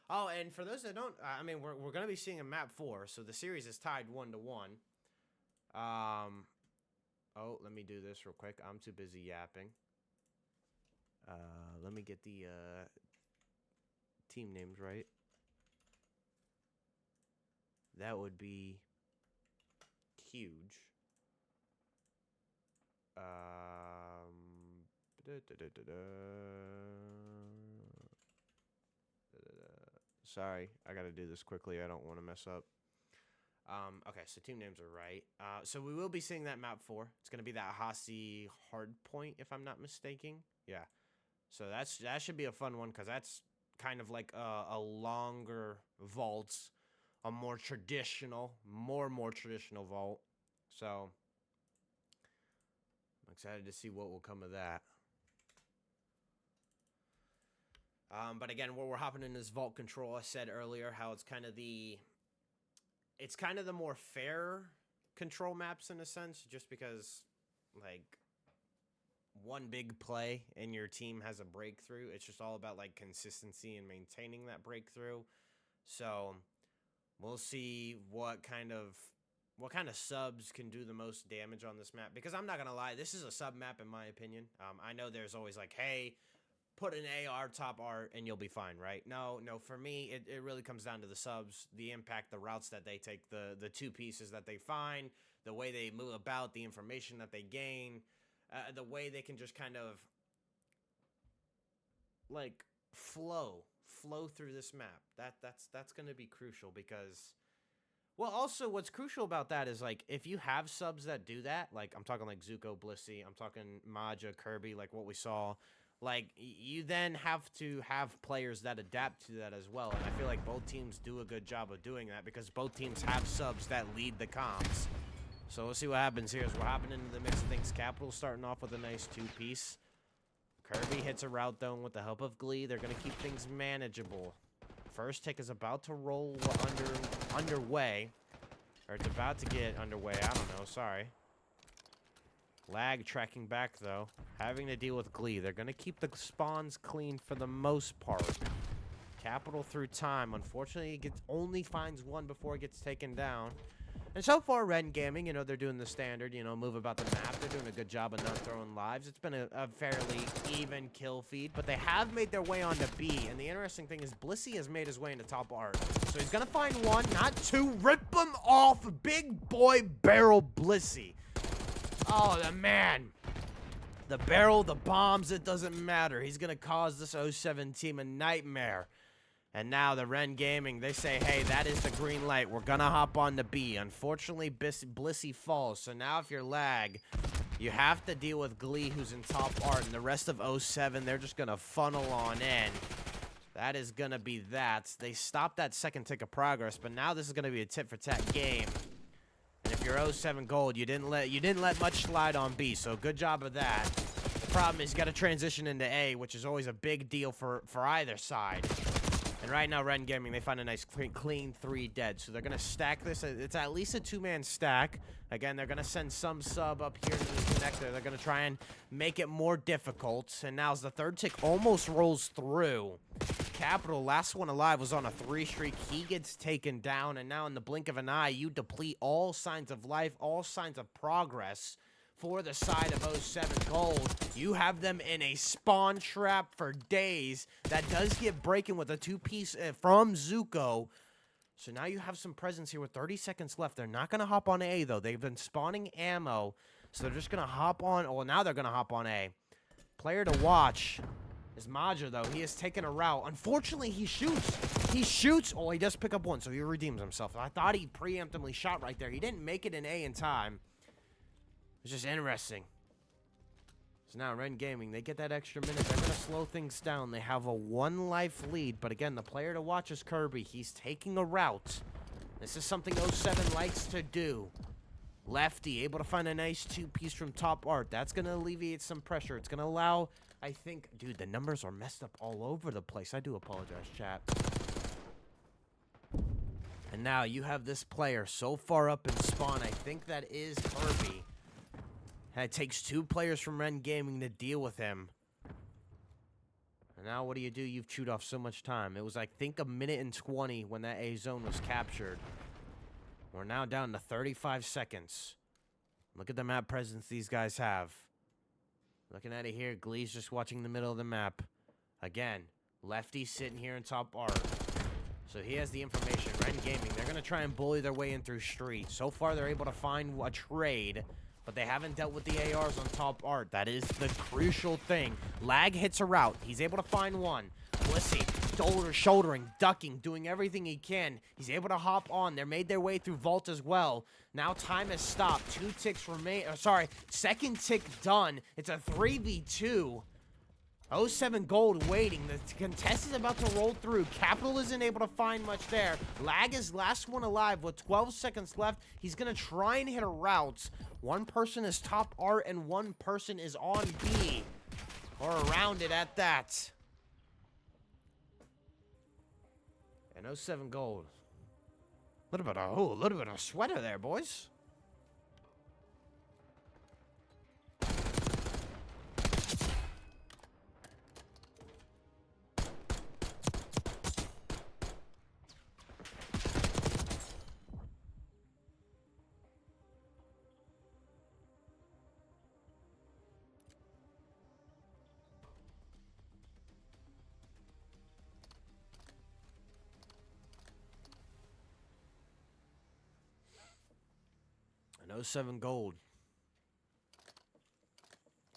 Oh, and for those that don't, I mean, we're going to be seeing a map 4, so the series is tied 1-1. Oh, let me do this real quick. I'm too busy yapping. Let me get the team names right. That would be huge. Sorry, I gotta do this quickly. I don't want to mess up. Okay, so team names are right. So we will be seeing that map 4. It's gonna be that Hasi Hardpoint, if I'm not mistaken. Yeah. So that should be a fun one because that's kind of like a longer vault, a more traditional vault. So I'm excited to see what will come of that. But again, we're hopping in this Vault Control. I said earlier how it's kind of the more fair control maps in a sense, just because, like, one big play and your team has a breakthrough. It's just all about, like, consistency and maintaining that breakthrough. So we'll see what kind of subs can do the most damage on this map. Because I'm not gonna lie, this is a sub map in my opinion. I know there's always like, hey, put an AR top art and you'll be fine, right? No, for me, it really comes down to the subs, the impact, the routes that they take, the two pieces that they find, the way they move about, the information that they gain, the way they can just kind of, like, flow through this map. That's going to be crucial because, well, also what's crucial about that is, like, if you have subs that do that, like, I'm talking like Zuko, Blissey, I'm talking Maja, Kirby, like what we saw, like, you then have to have players that adapt to that as well. And I feel like both teams do a good job of doing that because both teams have subs that lead the comps. So we'll see what happens here as we're hopping into the mix of things. Capital starting off with a nice 2-piece. Kirby hits a route though, and with the help of Glee, they're going to keep things manageable. First tick is about to roll underway. Or it's about to get underway. I don't know. Sorry. Lag tracking back, though. Having to deal with Glee. They're going to keep the spawns clean for the most part. Capital through time. Unfortunately, it only finds one before it gets taken down. And so far, Wren Gaming, you know, they're doing the standard, you know, move about the map. They're doing a good job of not throwing lives. It's been a fairly even kill feed, but they have made their way onto B. And the interesting thing is Blissey has made his way into top art. So he's going to find one, not two. Rip him off. Big boy barrel Blissey. Oh, the man. The barrel, the bombs, it doesn't matter. He's going to cause this 07 team a nightmare. And now the Wren Gaming, they say, hey, that is the green light. We're going to hop on the B. Unfortunately, Blissey falls. So now if you're lag, you have to deal with Glee, who's in top art. And the rest of 07, they're just going to funnel on in. That is going to be that. They stopped that second tick of progress, but now this is going to be a tit-for-tat game. And if you're 07 gold, you didn't let much slide on B, so good job of that. The problem is you got to transition into A, which is always a big deal for either side. And right now, Wren Gaming, they find a nice clean 3 dead. So they're going to stack this. It's at least a 2-man stack. Again, they're going to send some sub up here to the connector. They're going to try and make it more difficult. And now as the third tick almost rolls through, Capital, last one alive, was on a 3 streak. He gets taken down. And now in the blink of an eye, you deplete all signs of life, all signs of progress for the side of 07 gold. You have them in a spawn trap for days. That does get breaking with a 2-piece from Zuko. So now you have some presence here with 30 seconds left. They're not going to hop on A, though. They've been spawning ammo. So they're just going to hop on. Well, now they're going to hop on A. Player to watch is Maja, though. He has taken a route. Unfortunately, he shoots. He shoots. Oh, he does pick up one, so he redeems himself. I thought he preemptively shot right there. He didn't make it in A in time. It's just interesting. So now Wren Gaming, they get that extra minute. They're going to slow things down. They have a 1-life lead. But again, the player to watch is Kirby. He's taking a route. This is something 07 likes to do. Lefty, able to find a nice 2-piece from top art. That's going to alleviate some pressure. It's going to allow, I think... Dude, the numbers are messed up all over the place. I do apologize, chat. And now you have this player so far up in spawn. I think that is Kirby. And it takes 2 players from Wren Gaming to deal with him. And now what do? You've chewed off so much time. It was, I think, 1 minute and 20 when that A zone was captured. We're now down to 35 seconds. Look at the map presence these guys have. Looking at it here, Glee's just watching the middle of the map. Again, Lefty sitting here in top art. So he has the information. Wren Gaming, they're going to try and bully their way in through street. So far, they're able to find a trade. But they haven't dealt with the ARs on top art. That is the crucial thing. Lag hits a route. He's able to find one. Blissey, shouldering, ducking, doing everything he can. He's able to hop on. They made their way through Vault as well. Now time has stopped. 2 ticks remain. Second tick done. It's a 3v2. 07 gold waiting. The contest is about to roll through. Capital isn't able to find much there. Lag is last one alive with 12 seconds left. He's going to try and hit a route. 1 person is top art and 1 person is on B. Or around it at that. And 07 gold. A little bit of sweater there, boys. An 07 gold.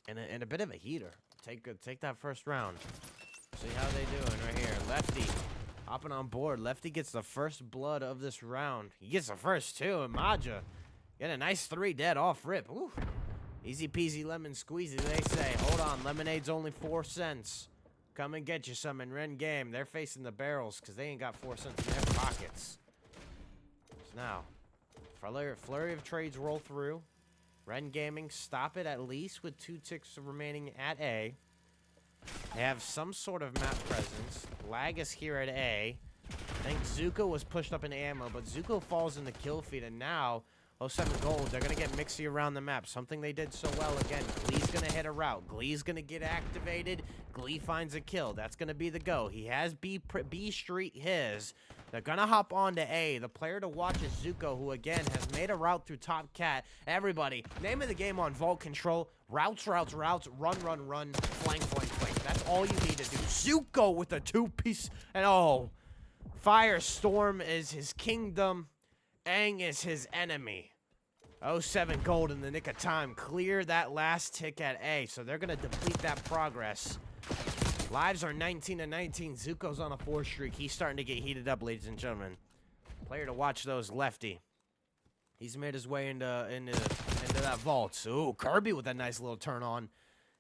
And a bit of a heater. Take that first round. See how they doing right here. Lefty hopping on board. Lefty gets the first blood of this round. He gets the first 2. And Maja get a nice 3 dead off rip. Ooh. Easy peasy lemon squeezy, they say. Hold on, lemonade's only 4 cents. Come and get you some in Wren Game. They're facing the barrels because they ain't got 4 cents in their pockets. So now, flurry of trades roll through. Wren Gaming stop it at least with 2 ticks remaining at A. They have some sort of map presence. Lag is here at A. I think Zuko was pushed up in ammo, but Zuko falls in the kill feed, and now 07 Gold, they're going to get mixy around the map. Something they did so well again. Glee's going to hit a route. Glee's going to get activated. Glee finds a kill. That's going to be the go. He has B Street his. They're going to hop on to A. The player to watch is Zuko, who, again, has made a route through Top Cat. Everybody, name of the game on Vault Control. Routes, routes, routes. Run, run, run. Flank, flank, flank. That's all you need to do. Zuko with a 2-piece. And, oh, Firestorm is his kingdom. Aang is his enemy. 07 Gold in the nick of time. Clear that last tick at A. So they're going to deplete that progress. Lives are 19 to 19. Zuko's on a 4 streak. He's starting to get heated up, ladies and gentlemen. Player to watch those, Lefty. He's made his way into that vault. Ooh, Kirby with a nice little turn on.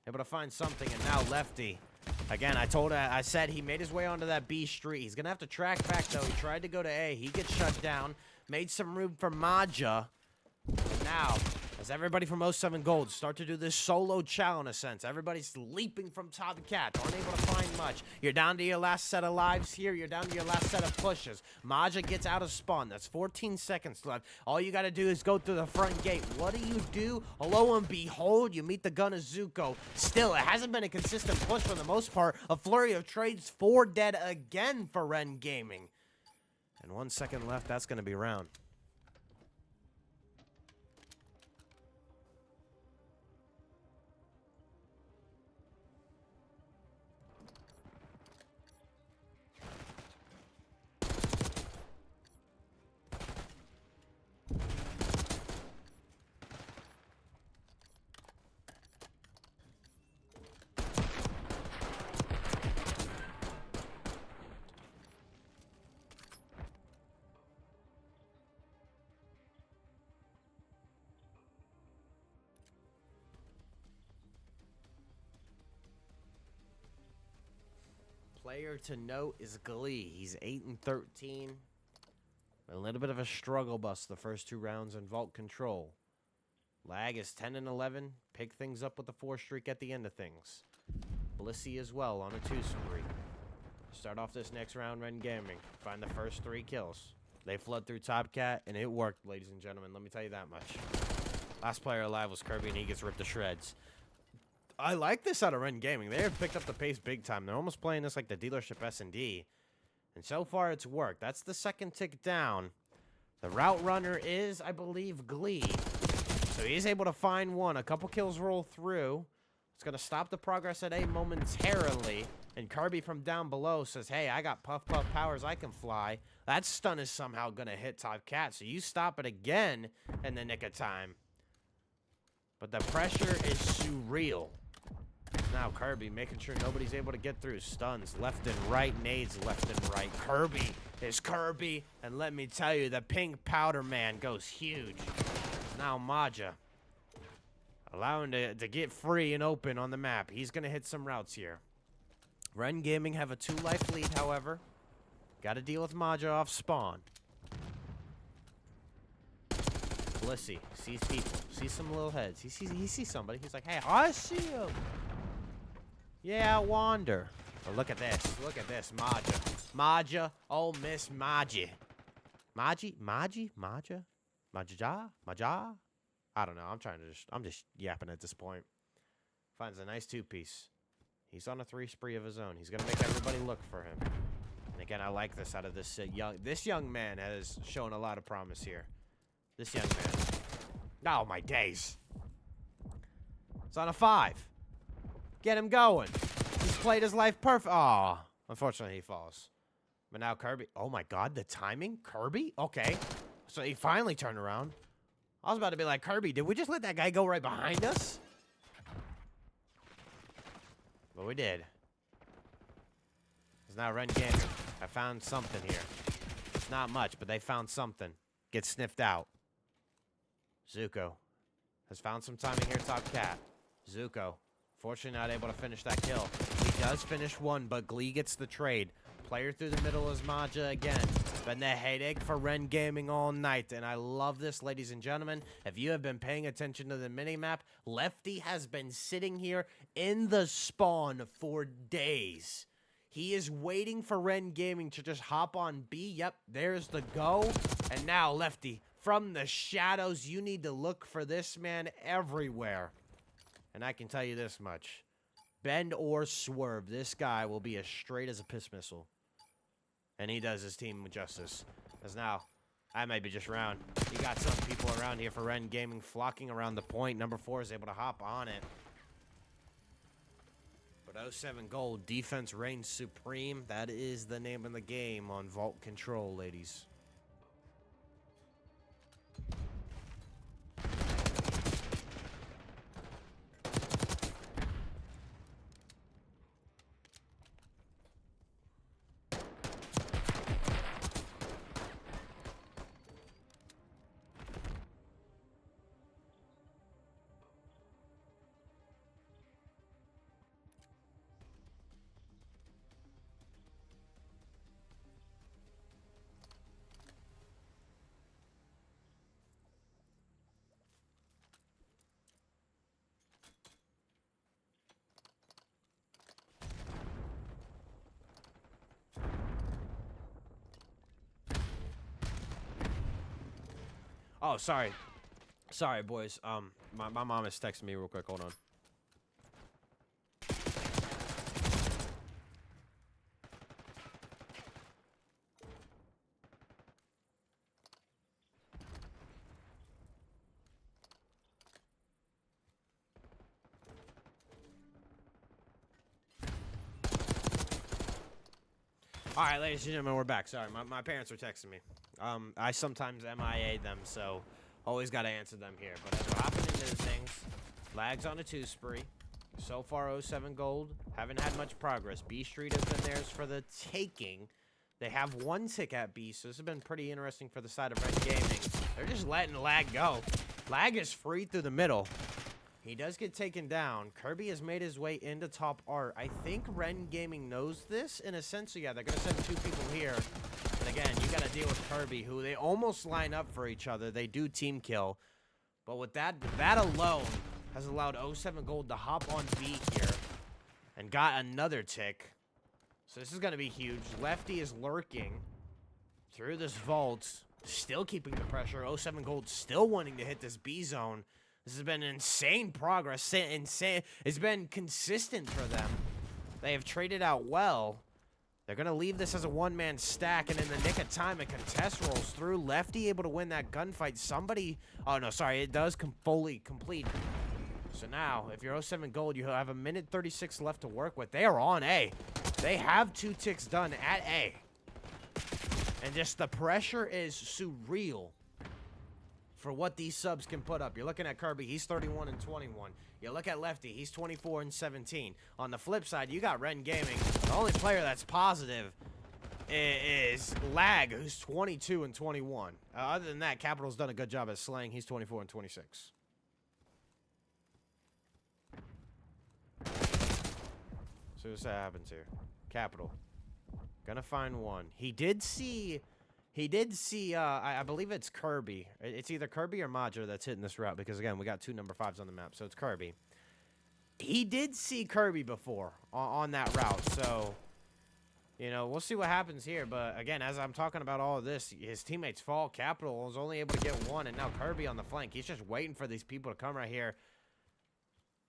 Able to find something, and now Lefty. Again, I said he made his way onto that B street. He's going to have to track back, though. He tried to go to A. He gets shut down. Made some room for Maja. Now, as everybody from 07 Gold start to do this solo chow in a sense, everybody's leaping from Top Cat, aren't able to find much. You're down to your last set of lives here. You're down to your last set of pushes. Maja gets out of spawn. That's 14 seconds left. All you got to do is go through the front gate. What do? Lo and behold, you meet the gun of Zuko. Still, it hasn't been a consistent push for the most part. A flurry of trades, 4 dead again for Wren Gaming. And 1 second left. That's going to be round. Player to note is Glee. He's 8 and 13. A little bit of a struggle bus the first 2 rounds in Vault Control. Lag is 10 and 11. Pick things up with the 4 streak at the end of things. Blissey as well on a 2 streak. Start off this next round, Wren Gaming. Find the first 3 kills. They flood through Top Cat, and it worked, ladies and gentlemen. Let me tell you that much. Last player alive was Kirby, and he gets ripped to shreds. I like this out of Wren Gaming. They have picked up the pace big time. They're almost playing this like the dealership S&D. And so far, it's worked. That's the second tick down. The route runner is, I believe, Glee. So he's able to find one. A couple kills roll through. It's going to stop the progress at A momentarily. And Kirby from down below says, hey, I got puff powers. I can fly. That stun is somehow going to hit Top Cat. So you stop it again in the nick of time. But the pressure is surreal. Now Kirby making sure nobody's able to get through. Stuns left and right, nades left and right. Kirby is Kirby. And let me tell you, the pink powder man goes huge. Now Maja allowing to get free and open on the map. He's going to hit some routes here. Wren Gaming have a 2-life lead, however. Got to deal with Maja off spawn. Blissey sees people, sees some little heads. He sees somebody. He's like, hey, I see him. Yeah, wander. But look at this. Look at this, Maja. Maja. Oh, Miss Maji. Maja? Maja? I don't know. I'm just yapping at this point. Finds a nice 2-piece. He's on a 3 spree of his own. He's gonna make everybody look for him. And again, I like this out of this young man has shown a lot of promise here. This young man. Oh, my days. It's on a 5. Get him going. He's played his life perfect. Aw. Unfortunately, he falls. But now Kirby. Oh, my God. The timing? Kirby? Okay. So he finally turned around. I was about to be like, Kirby, did we just let that guy go right behind us? But we did. It's now Wren Gaming. I found something here. It's not much, but they found something. Get sniffed out. Zuko has found some timing here, Top Cat. Zuko, fortunately not able to finish that kill. He does finish one, but Glee gets the trade. Player through the middle is Maja again. Been the headache for Wren Gaming all night, and I love this, ladies and gentlemen. If you have been paying attention to the minimap, Lefty has been sitting here in the spawn for days. He is waiting for Wren Gaming to just hop on B. Yep, there's the go. And now Lefty from the shadows. You need to look for this man everywhere. And I can tell you this much. Bend or swerve, this guy will be as straight as a piss missile. And he does his team justice. As now, I might be just round. You got some people around here for Wren Gaming flocking around the point. Number 4 is able to hop on it. But 07 Gold, defense reigns supreme. That is the name of the game on Vault Control, ladies. Oh, sorry. Sorry, boys. My mom is texting me real quick. Hold on. All right, ladies and gentlemen, we're back. Sorry, my parents are texting me. I sometimes MIA them, so always got to answer them here. But as we're hopping into the things, lags on a 2 spree. So far, 07 Gold haven't had much progress. B Street has been theirs for the taking. They have 1 tick at B, so this has been pretty interesting for the side of Wren Gaming. They're just letting lag go. Lag is free through the middle. He does get taken down. Kirby has made his way into top art. I think Wren Gaming knows this in a sense. So yeah, they're going to send 2 people here. And again, you got to deal with Kirby, who they almost line up for each other. They do team kill. But with that alone has allowed 07 Gold to hop on B here. And got another tick. So this is going to be huge. Lefty is lurking through this vault. Still keeping the pressure. 07 Gold still wanting to hit this B zone. This has been insane progress. Insane. It's been consistent for them. They have traded out well. They're going to leave this as a one-man stack, and in the nick of time, a contest rolls through. Lefty able to win that gunfight. Somebody... Oh, no, sorry. It does fully complete. So now, if you're 07 Gold, you have a minute 36 left to work with. They are on A. They have 2 ticks done at A. And just the pressure is surreal for what these subs can put up. You're looking at Kirby, he's 31 and 21. You look at Lefty, he's 24 and 17. On the flip side, you got Wren Gaming. The only player that's positive is Lag, who's 22 and 21. Other than that, Capital's done a good job at slaying. He's 24 and 26. So what's that happens here? Capital. Gonna find one. He did see, I believe it's Kirby. It's either Kirby or Maja that's hitting this route because, again, we got 2 number 5s on the map, so it's Kirby. He did see Kirby before on that route, so, you know, we'll see what happens here. But, again, as I'm talking about all of this, his teammates fall. Capital was only able to get 1, and now Kirby on the flank. He's just waiting for these people to come right here,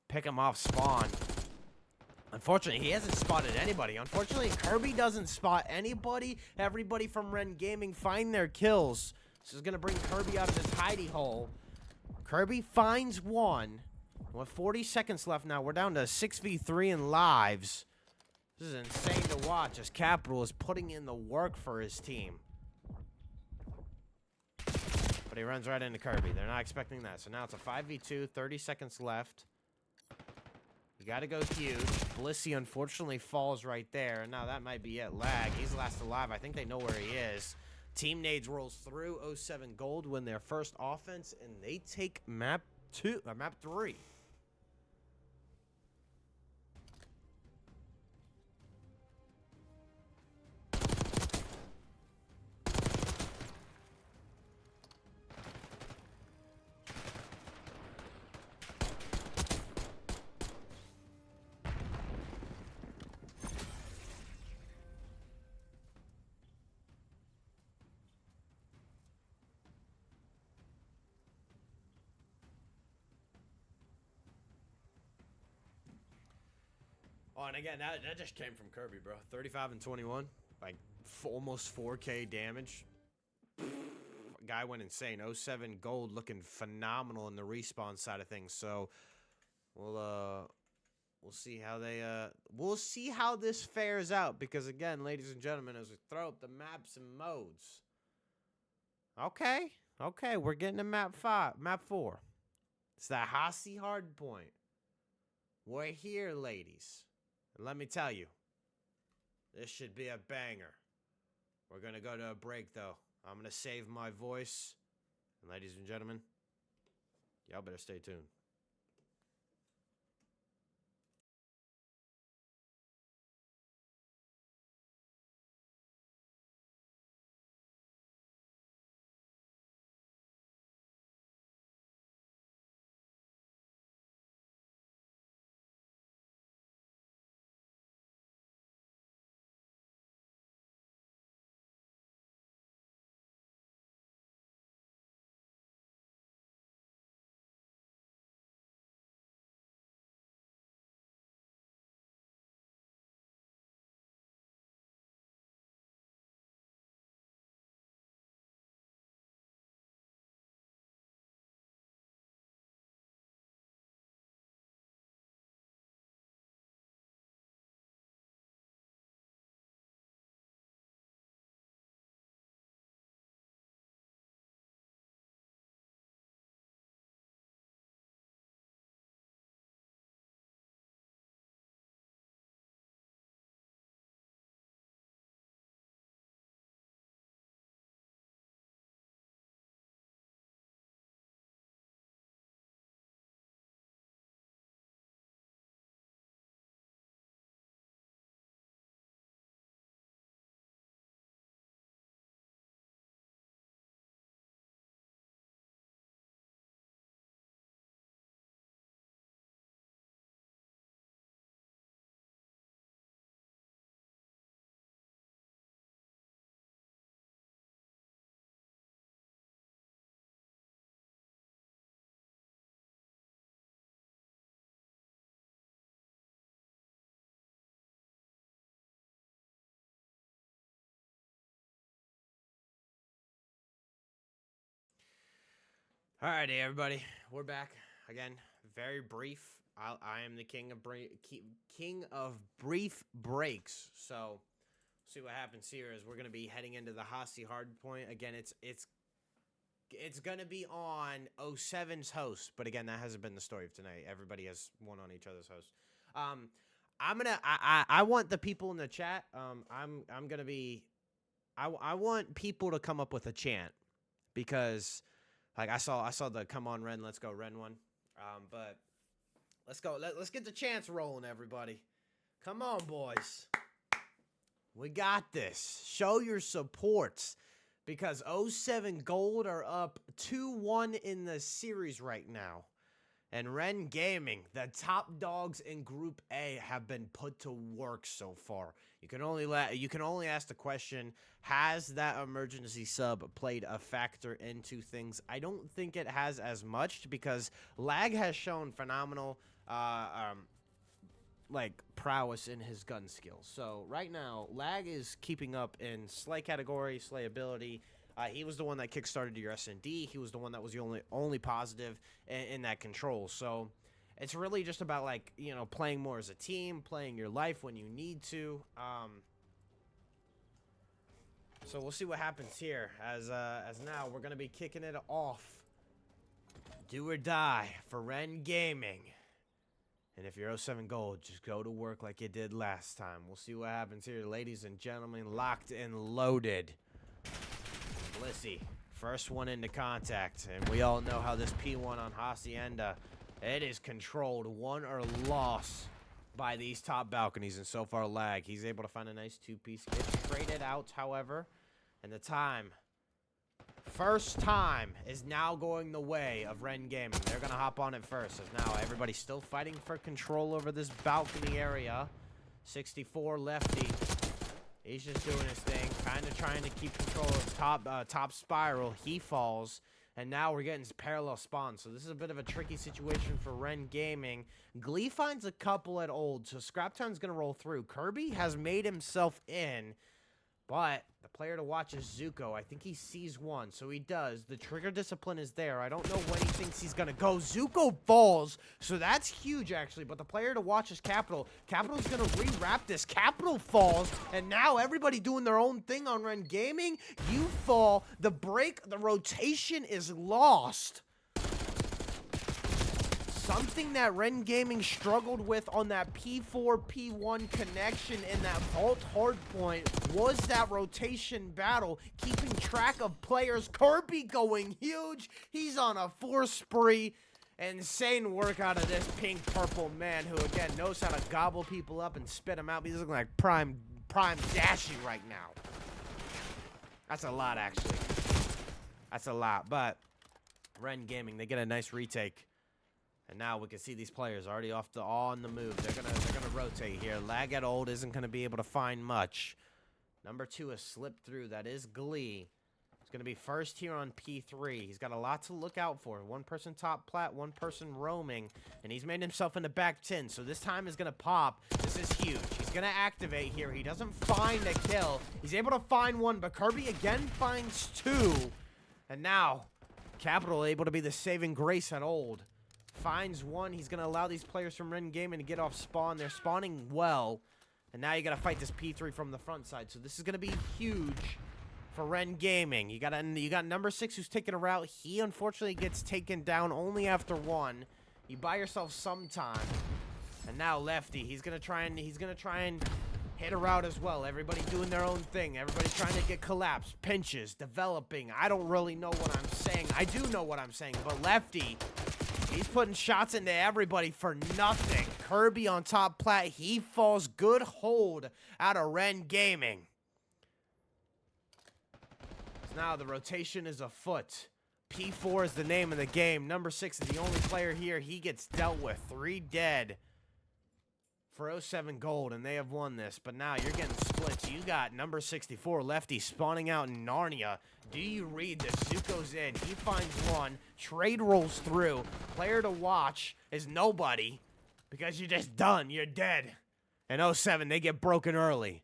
pick him off spawn. Unfortunately, he hasn't spotted anybody. Unfortunately, Kirby doesn't spot anybody. Everybody from Wren Gaming find their kills. This is going to bring Kirby out of his hidey hole. Kirby finds 1. With 40 seconds left now, we're down to 6v3 in lives. This is insane to watch as Capital is putting in the work for his team. But he runs right into Kirby. They're not expecting that. So now it's a 5v2, 30 seconds left. You gotta go huge. Blissey unfortunately falls right there. And now that might be it. Lag. He's last alive. I think they know where he is. Team Nades rolls through. 07 Gold win their first offense. And they take map 3. Oh, and again, that just came from Kirby, bro. 35 and 21, like almost 4K damage. Guy went insane. 07 gold, looking phenomenal in the respawn side of things. So we'll see how we'll see how this fares out, because again, ladies and gentlemen, as we throw up the maps and modes. Okay, we're getting to map 4. It's that Hossie hardpoint. We're here, ladies. And let me tell you, this should be a banger. We're going to go to a break, though. I'm going to save my voice. And ladies and gentlemen, y'all better stay tuned. Alrighty, everybody, we're back again. Very brief. I am the king of brief breaks. So, see what happens here is we're gonna be heading into the Hossie hardpoint again. It's gonna be on 07's host, but again, that hasn't been the story of tonight. Everybody has one on each other's host. I want the people in the chat. I want people to come up with a chant, because like I saw the come on Wren, let's go Wren one. But let's go. Let's get the chants rolling, everybody. Come on, boys. We got this. Show your supports, because 07 Gold are up 2-1 in the series right now. And Wren Gaming, the top dogs in Group A, have been put to work so far. You can only ask the question, has that emergency sub played a factor into things? I don't think it has as much, because Lag has shown phenomenal prowess in his gun skills. So right now, Lag is keeping up in slay category, slay ability. He was the one that kickstarted your S&D. He was the one that was the only positive in that control. So it's really just about, like, you know, playing more as a team, playing your life when you need to. So we'll see what happens here. As now we're gonna be kicking it off. Do or die for Wren Gaming. And if you're 07 Gold, just go to work like you did last time. We'll see what happens here, ladies and gentlemen. Locked and loaded. Blissy, first one into contact, and we all know how this P1 on Hacienda, it is controlled, won or lost by these top balconies, and so far Lag, he's able to find a nice two-piece, gets traded out, however, and first time is now going the way of Wren Gaming. They're going to hop on it first, as now everybody's still fighting for control over this balcony area. 64 lefty. He's just doing his thing, kind of trying to keep control of top spiral. He falls, And now we're getting parallel spawns. So this is a bit of a tricky situation for Wren Gaming. Glee finds a couple at old. So Scraptown's going to roll through. Kirby has made himself in. But the player to watch is Zuko. I think he sees one. So he does. The trigger discipline is there. I don't know when he thinks he's going to go. Zuko falls. So that's huge, actually. But the player to watch is Capital. Capital's going to rewrap this. Capital falls. And now everybody doing their own thing on Wren Gaming. You fall. The break, the rotation is lost. Something that Wren Gaming struggled with on that P4, P1 connection in that vault hardpoint was that rotation battle, keeping track of players. Kirby going huge. He's on a 4 spree. Insane work out of this pink-purple man who, again, knows how to gobble people up and spit them out. He's looking like prime Dashy right now. That's a lot, actually. That's a lot, but Wren Gaming, they get a nice retake. And now we can see these players already on the move. They're gonna rotate here. Lag at old isn't gonna be able to find much. Number 2 has slipped through. That is Glee. He's gonna be first here on P3. He's got a lot to look out for. One person top plat, one person roaming, and he's made himself in the back 10. So this time is gonna pop. This is huge. He's gonna activate here. He doesn't find a kill. He's able to find one, but Kirby again finds 2. And now Capital able to be the saving grace at old. Finds one. He's going to allow these players from Wren Gaming to get off spawn. They're spawning well. And now you got to fight this P3 from the front side. So this is going to be huge for Wren Gaming. You got number 6 who's taking a route. He unfortunately gets taken down only after 1. You buy yourself some time. And now Lefty. He's going to try and hit a route as well. Everybody doing their own thing. Everybody trying to get collapsed. Pinches. Developing. I don't really know what I'm saying. I do know what I'm saying. But Lefty, he's putting shots into everybody for nothing. Kirby on top plat. He falls. Good hold out of Wren Gaming. So now the rotation is afoot. P4 is the name of the game. Number 6 is the only player here. He gets dealt with. 3 dead for 07 gold, and they have won this. But now you're getting splits. You got number 64, Lefty, spawning out in Narnia. Do you read this? Zuko's in. He finds one. Trade rolls through. Player to watch is nobody because you're just done. You're dead. And 07, they get broken early.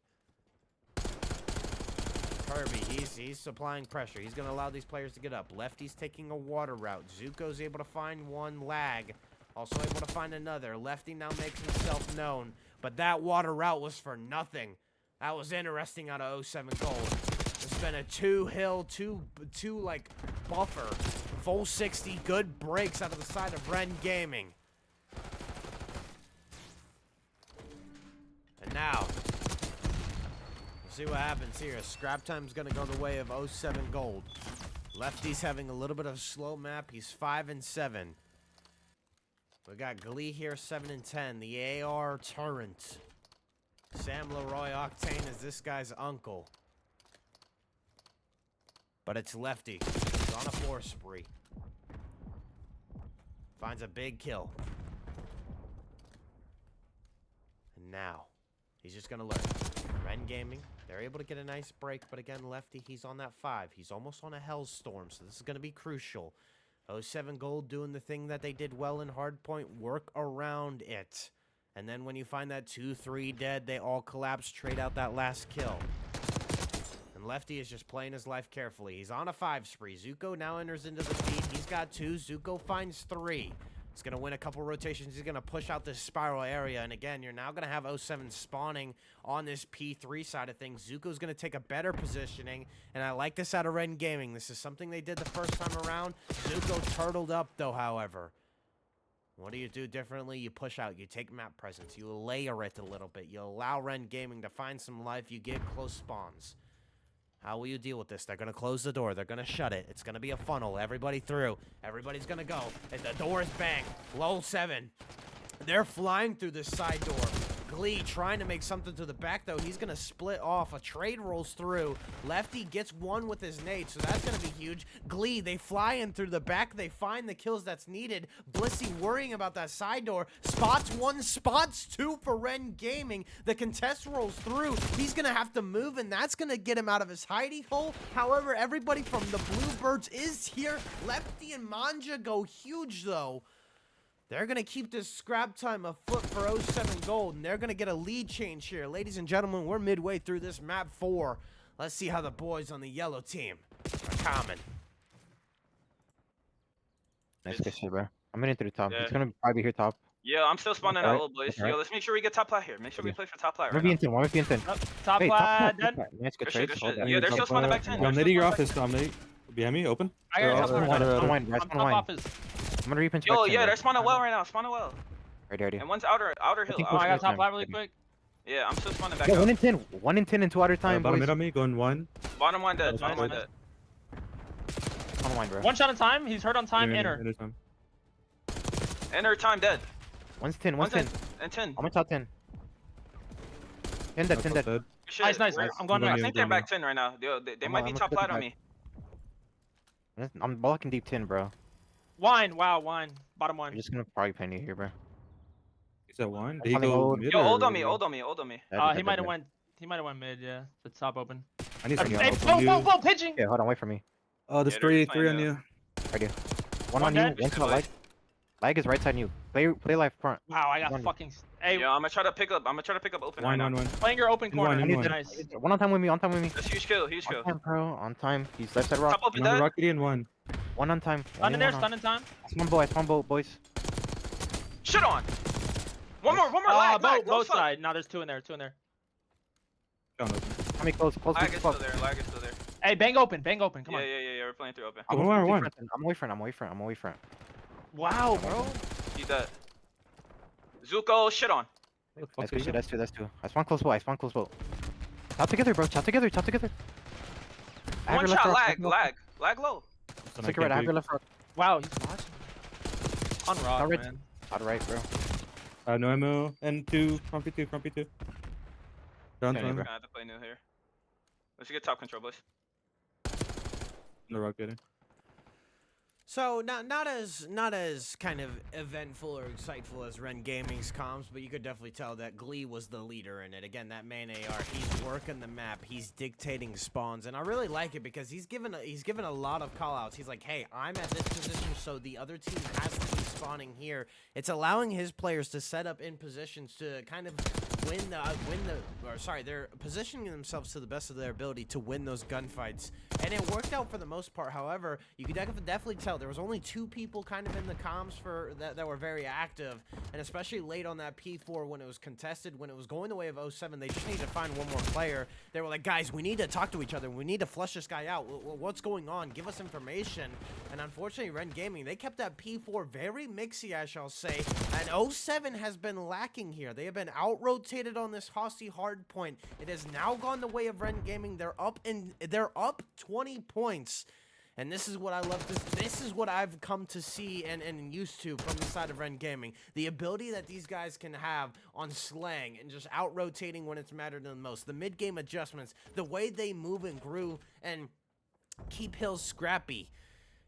Kirby, he's supplying pressure. He's going to allow these players to get up. Lefty's taking a water route. Zuko's able to find one. Lag. Also able to find another. Lefty now makes himself known. But that water route was for nothing. That was interesting out of 07 gold. It's been a 2-hill, two like buffer. Full 60. Good breaks out of the side of Wren Gaming. And now, we'll see what happens here. Scrap time's going to go the way of 07 gold. Lefty's having a little bit of a slow map. He's 5 and 7. We got Glee here, 7 and 10. The AR Turret. Sam Leroy Octane is this guy's uncle. But it's Lefty. He's on a 4 spree. Finds a big kill. And now, he's just going to learn. Wren Gaming, they're able to get a nice break. But again, Lefty, he's on that 5. He's almost on a Hellstorm, so this is going to be crucial. 07 gold doing the thing that they did well in Hardpoint, work around it. And then when you find that 2-3 dead, they all collapse, trade out that last kill. And Lefty is just playing his life carefully. He's on a 5 spree. Zuko now enters into the feed. He's got 2. Zuko finds 3. He's going to win a couple rotations. He's going to push out this spiral area. And again, you're now going to have 07 spawning on this P3 side of things. Zuko's going to take a better positioning. And I like this out of Wren Gaming. This is something they did the first time around. Zuko turtled up, though, however. What do you do differently? You push out. You take map presence. You layer it a little bit. You allow Wren Gaming to find some life. You get close spawns. How will you deal with this? They're going to close the door. They're going to shut it. It's going to be a funnel. Everybody through. Everybody's going to go. And the door is banged. Low 7. They're flying through this side door. Glee trying to make something to the back, though. He's going to split off. A trade rolls through. Lefty gets one with his nade, so that's going to be huge. Glee, they fly in through the back. They find the kills that's needed. Blissey worrying about that side door. Spots one, spots two for Wren Gaming. The contest rolls through. He's going to have to move, and that's going to get him out of his hidey hole. However, everybody from the Bluebirds is here. Lefty and Manja go huge, though. They're going to keep this scrap time afoot for 07 Gold, and they're going to get a lead change here. Ladies and gentlemen, we're midway through this map 4. Let's see how the boys on the yellow team are coming. Nice kiss here, bro. I'm hitting through top. Yeah. He's gonna probably be here top. Yeah, I'm still spawning out, Alright, little boys. alright. Yo, let's make sure we get top plat here. Make sure we play for top plat One right might be now. in 10. One might be in 10. Top Hey, plat, top dead. plat. Nice, good Good shit, trade. good Hold shit. that. Yeah, they're still spawning back 10. They're still Dominating your spawning office, dominate. Behind me, open. I got Oh, top oh, plat. oh, One oh. wine, I'm one top wine. office. I'm gonna reap Yo, inspection. yeah, they're spawning well right now. Spawning well. Ready. And one's outer hill. think Oh, I got Time. top plat really quick. Yeah, I'm still spawning back Yeah, up. 1 in 10. 1 in 10 into outer time, Bottom boys. mid on me, going one. Bottom one dead. Nice, Bottom one nice. dead. One wine, bro. One shot on time. He's hurt on time. Inner. Inner time. Enter time dead. One's 10. One's One's 10. and 10. I'm in top 10. 10 dead. 10 dead. Good shit. Nice, nice. We're- I'm going I back. back. think they're back 10 right now. Yo, they I'm might be gonna top put plat them on back. me. I'm blocking deep 10, bro. Wine. Wow. Wine. Bottom I'm one. just gonna probably pan you here, bro. Is that one? I'm Did he running go old. mid Yo, or- hold on me. Hold on me. Hold on me. He might have went. He might have went mid. Yeah. The top open. I need Hey, some Hey, help from boom, you. boom, pitching. Yeah, hold on, wait for me. Oh, there's Yeah, they're just three on playing you. Right here. One One on you, dead. one to the lag. Lag is right side on you. Play life front. Wow. I got One. fucking. Hey, Yeah, I'm gonna try to pick up. open right One, now. one, one. playing your open In one, corner. in one. Nice. One on time with me, on time with me. That's huge kill. Huge On kill. time, bro. On time. He's left side rock. Top open One dead. rockety and one. One on time. Stun in Only there. one Stun in time. I spawn boys. Shit on. One more. Lag. Both side. No, there's two in there. Down open. How many close? Lag is still there. Lag is still there. Hey, bang open. Come Yeah, on. yeah. We're playing through open. Oh, one, one. I'm away front. Wow, bro. He's dead. Zuko, shit on. Where the fuck That's did good he shit, go? that's two. I spawn close boat. Top together, bro. Top together. I have One your left shot. rock. Lag low. Son, I Stick it can't right. I have peek. your left rock. Wow, he's watching. On rock, Alright. man. Out right, bro. No ammo. And two. Crumpy two. Down Okay, time. bro. Gonna have to play new here. Let's get top control, boys. No rock getting. So not as kind of eventful or exciteful as Wren Gaming's comms, but you could definitely tell that Glee was the leader in it. Again, that main AR, he's working the map, he's dictating spawns, and I really like it because he's given a lot of callouts. He's like, hey, I'm at this position, so the other team has to be spawning here. It's allowing his players to set up in positions to kind of they're positioning themselves to the best of their ability to win those gunfights, and it worked out for the most part. However, you could definitely tell there was only 2 people kind of in the comms for that were very active, and especially late on that P4 when it was contested, when it was going the way of 07, they just needed to find one more player. They were like, guys, we need to talk to each other. We need to flush this guy out. What's going on? Give us information. And unfortunately, Wren Gaming, they kept that P4 very mixy, I shall say, and 07 has been lacking here. They have been out-rotated on this Hosty hard point. It has now gone the way of Wren Gaming. They're up 20 points. And this is what I love. This is what I've come to see and used to from the side of Wren Gaming. The ability that these guys can have on slang and just out-rotating when it's mattered the most. The mid-game adjustments, the way they move and groove and keep hills scrappy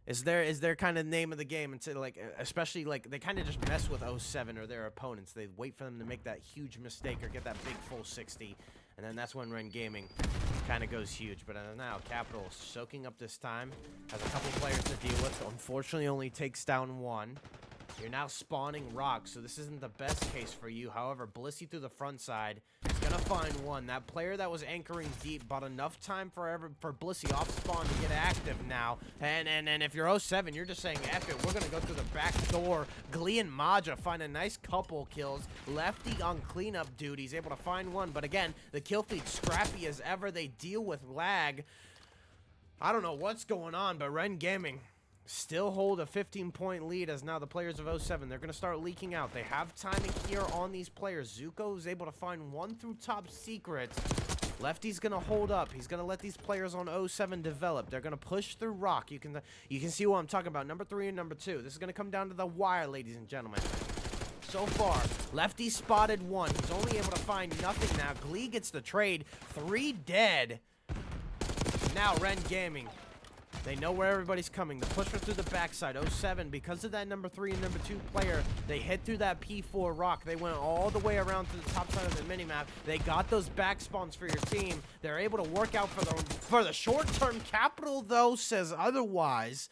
is their kind of name of the game. And so, like, especially, like, they kind of just mess with 07 or their opponents. They wait for them to make that huge mistake or get that big full 60. And then that's when Wren Gaming kind of goes huge. But now Capital soaking up this time. Has a couple players to deal with. Unfortunately, only takes down one. You're now spawning rocks, so this isn't the best case for you. However, Blissey through the front side is going to find one. That player that was anchoring deep bought enough time for Blissey off spawn to get active now. And if you're 07, you're just saying, F it, we're going to go through the back door. Glee and Maja find a nice couple kills. Lefty on cleanup duty. He's able to find one. But again, the kill feed scrappy as ever. They deal with lag. I don't know what's going on, but Wren Gaming still hold a 15-point lead as now the players of 07, they're going to start leaking out. They have timing here on these players. Zuko is able to find one through top secret. Lefty's going to hold up. He's going to let these players on 07 develop. They're going to push through rock. You can see what I'm talking about. Number 3 and number 2. This is going to come down to the wire, ladies and gentlemen. So far, Lefty spotted one. He's only able to find nothing now. Glee gets the trade. 3 dead. Now Wren Gaming. They know where everybody's coming. The pusher through the backside. 07, because of that number 3 and number 2 player, they hit through that P4 rock. They went all the way around to the top side of the minimap. They got those back spawns for your team. They're able to work out for the short-term. Capital, though, says otherwise.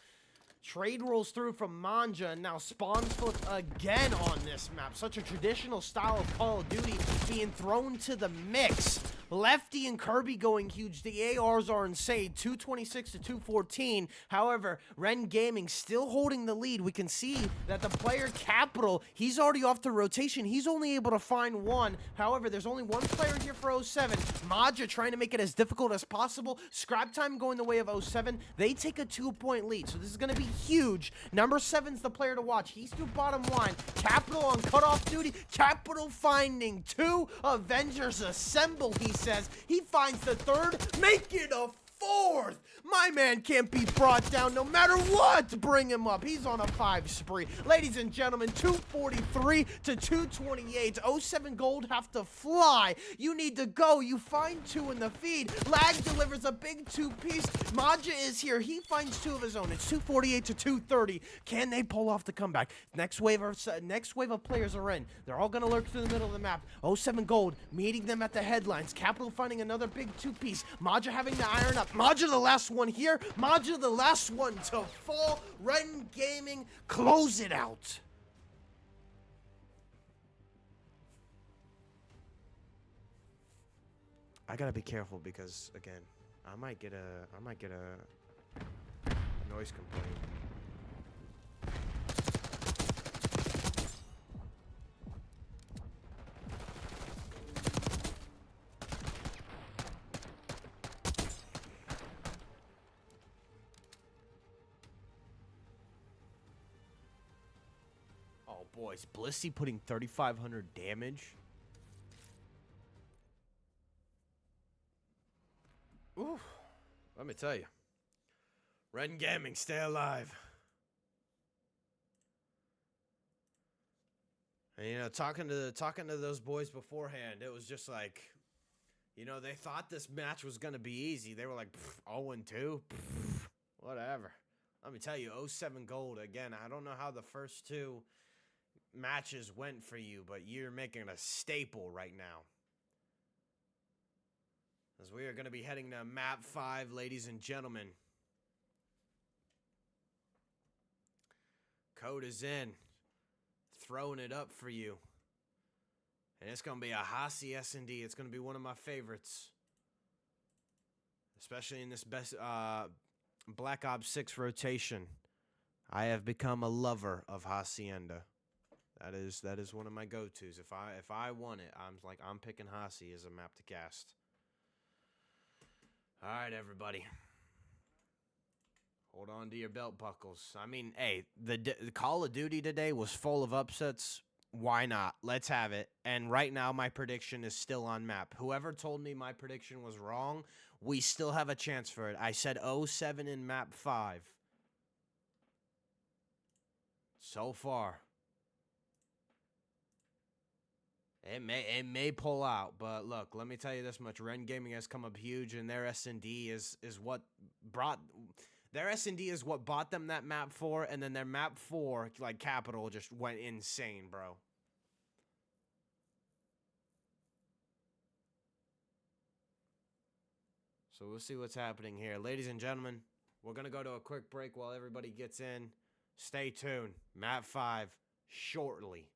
Trade rolls through from Manja, and now spawns flip again on this map. Such a traditional style of Call of Duty being thrown to the mix. Lefty and Kirby going huge. The ARs are insane. 226 to 214. However, Wren Gaming still holding the lead. We can see that the player Capital, he's already off the rotation. He's only able to find one. However, there's only one player here for 07. Maja trying to make it as difficult as possible. Scrap time going the way of 07. They take a 2-point lead. So this is going to be huge. Number 7's the player to watch. He's through bottom line. Capital on cutoff duty. Capital finding 2. Avengers assemble, he says. He finds the 3rd. Make it a 4th. My man can't be brought down no matter what. Bring him up. He's on a 5 spree. Ladies and gentlemen, 243 to 228. 07 gold have to fly. You need to go. You find 2 in the feed. Lag delivers a big 2-piece. Maja is here. He finds 2 of his own. It's 248 to 230. Can they pull off the comeback? Next wave of players are in. They're all going to lurk through the middle of the map. 07 gold meeting them at the headlines. Capital finding another big 2-piece. Maja having to iron up. Maja the last one here. Maja the last one to fall. Wren Gaming close it out. I gotta be careful because again, I might get a noise complaint. Oh boys, Blissey putting 3,500 damage. Ooh, let me tell you. Wren Gaming, stay alive. And you know, talking to those boys beforehand, it was just like, you know, they thought this match was gonna be easy. They were like, 0-2, whatever. Let me tell you, 07 gold again. I don't know how the first 2 matches went for you, but you're making a staple right now. As we are going to be heading to map 5, ladies and gentlemen. Code is in. Throwing it up for you. And it's going to be a Hasi S&D. It's going to be one of my favorites. Especially in this best Black Ops 6 rotation. I have become a lover of Hacienda. That is one of my go-tos. If I want it, I'm picking Hasi as a map to cast. All right, everybody. Hold on to your belt buckles. I mean, hey, the Call of Duty today was full of upsets. Why not? Let's have it. And right now, my prediction is still on map. Whoever told me my prediction was wrong, we still have a chance for it. I said 07 in map 5. So far. It may pull out, but look, let me tell you this much: Wren Gaming has come up huge, and their S&D is what brought their S&D is what bought them that map 4, and then their map 4, like Capital, just went insane, bro. So we'll see what's happening here, ladies and gentlemen. We're gonna go to a quick break while everybody gets in. Stay tuned. Map 5 shortly.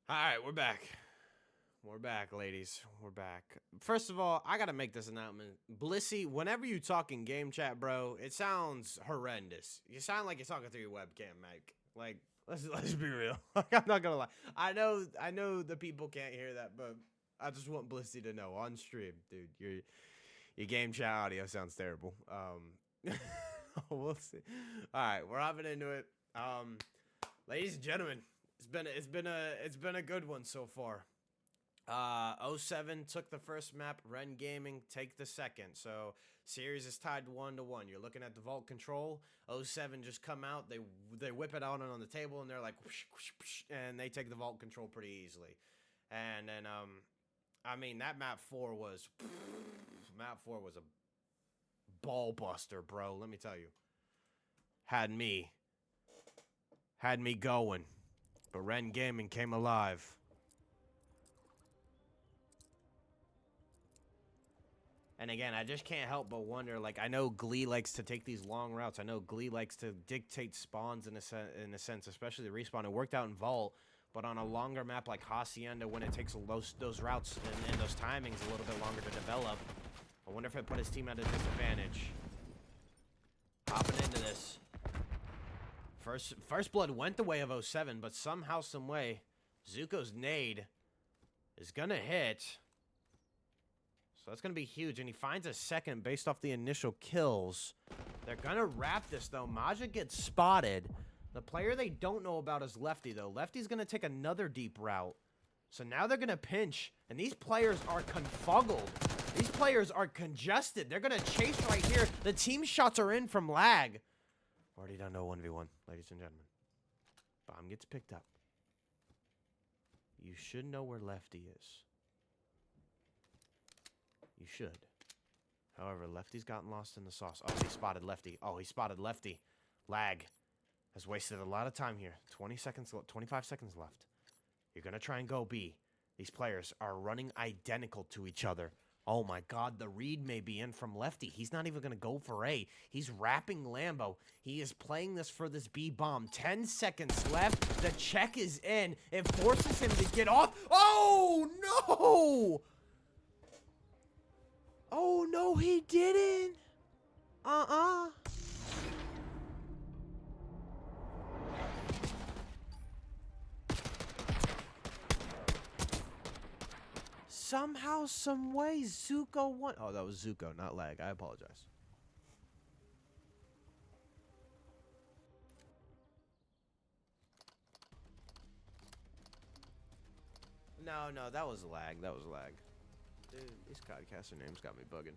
All right, we're back. We're back, ladies. We're back. First of all, I gotta make this announcement. Blissy, whenever you talk in game chat, bro, it sounds horrendous. You sound like you're talking through your webcam, Mike. Like, let's be real. Like, I'm not gonna lie. I know the people can't hear that, but I just want Blissy to know on stream, dude. Your game chat audio sounds terrible. We'll see. All right, we're hopping into it. Ladies and gentlemen, it's been a good one so far. 07 took the first map. Wren Gaming take the second. So series is tied 1-1. You're looking at the vault control. 07 just come out. They whip it out on the table and they're like, whoosh, whoosh, whoosh, and they take the vault control pretty easily. And then I mean that map 4 was a ball buster, bro. Let me tell you. Had me going, but Wren Gaming came alive. And again, I just can't help but wonder, like, I know Glee likes to take these long routes. I know Glee likes to dictate spawns in a sense, especially the respawn. It worked out in Vault, but on a longer map like Hacienda, when it takes those routes and those timings a little bit longer to develop, I wonder if it put his team at a disadvantage. Hopping into this. First Blood went the way of 07, but somehow, some way, Zuko's nade is going to hit. So that's going to be huge, and he finds a second based off the initial kills. They're going to wrap this, though. Maja gets spotted. The player they don't know about is Lefty, though. Lefty's going to take another deep route. So now they're going to pinch, and these players are confuggled. These players are congested. They're going to chase right here. The team shots are in from lag. Already done no 1v1, ladies and gentlemen. Bomb gets picked up. You should know where Lefty is. You should. However, Lefty's gotten lost in the sauce. Oh, he spotted Lefty. Oh, he spotted Lefty. Lag. Has wasted a lot of time here. 25 seconds left. You're going to try and go B. These players are running identical to each other. Oh my god, the read may be in from Lefty. He's not even going to go for A. He's wrapping Lambo. He is playing this for this B bomb. 10 seconds left. The check is in. It forces him to get off. Oh, no! Oh, no, he didn't. Somehow, some way, Zuko won. Oh, that was Zuko, not lag. I apologize. No, that was lag. That was lag. Dude, these codcaster names got me bugging.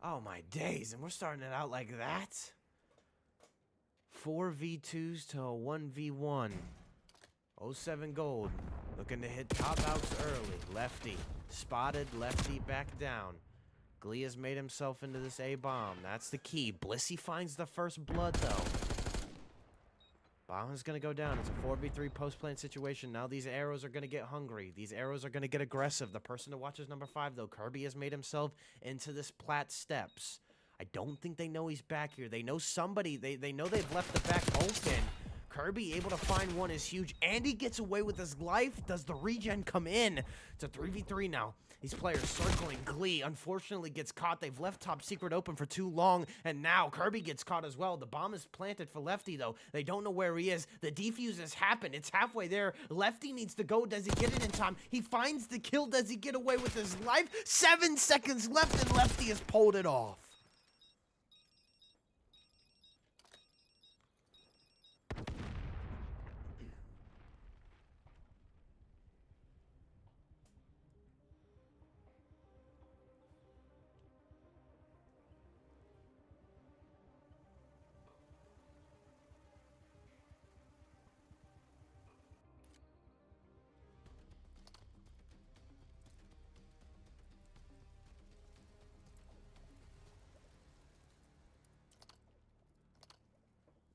Oh my days, and we're starting it out like that? 4 V2s to a 1v1. 07 gold. Looking to hit top outs early. Lefty. Spotted. Lefty back down. Glee has made himself into this A-bomb. That's the key. Blissy finds the first blood, though. Bomb is going to go down. It's a 4v3 post-plant situation. Now these arrows are going to get hungry. These arrows are going to get aggressive. The person to watch is number 5, though. Kirby has made himself into this plat steps. I don't think they know he's back here. They know somebody. They know they've left the back open. Kirby able to find one is huge. Andy gets away with his life. Does the regen come in? It's a 3v3 now. These players circling. Glee unfortunately gets caught. They've left top secret open for too long, and now Kirby gets caught as well. The bomb is planted for Lefty, though. They don't know where he is. The defuse has happened. It's halfway there. Lefty needs to go. Does he get it in time? He finds the kill. Does he get away with his life? 7 seconds left, and Lefty has pulled it off.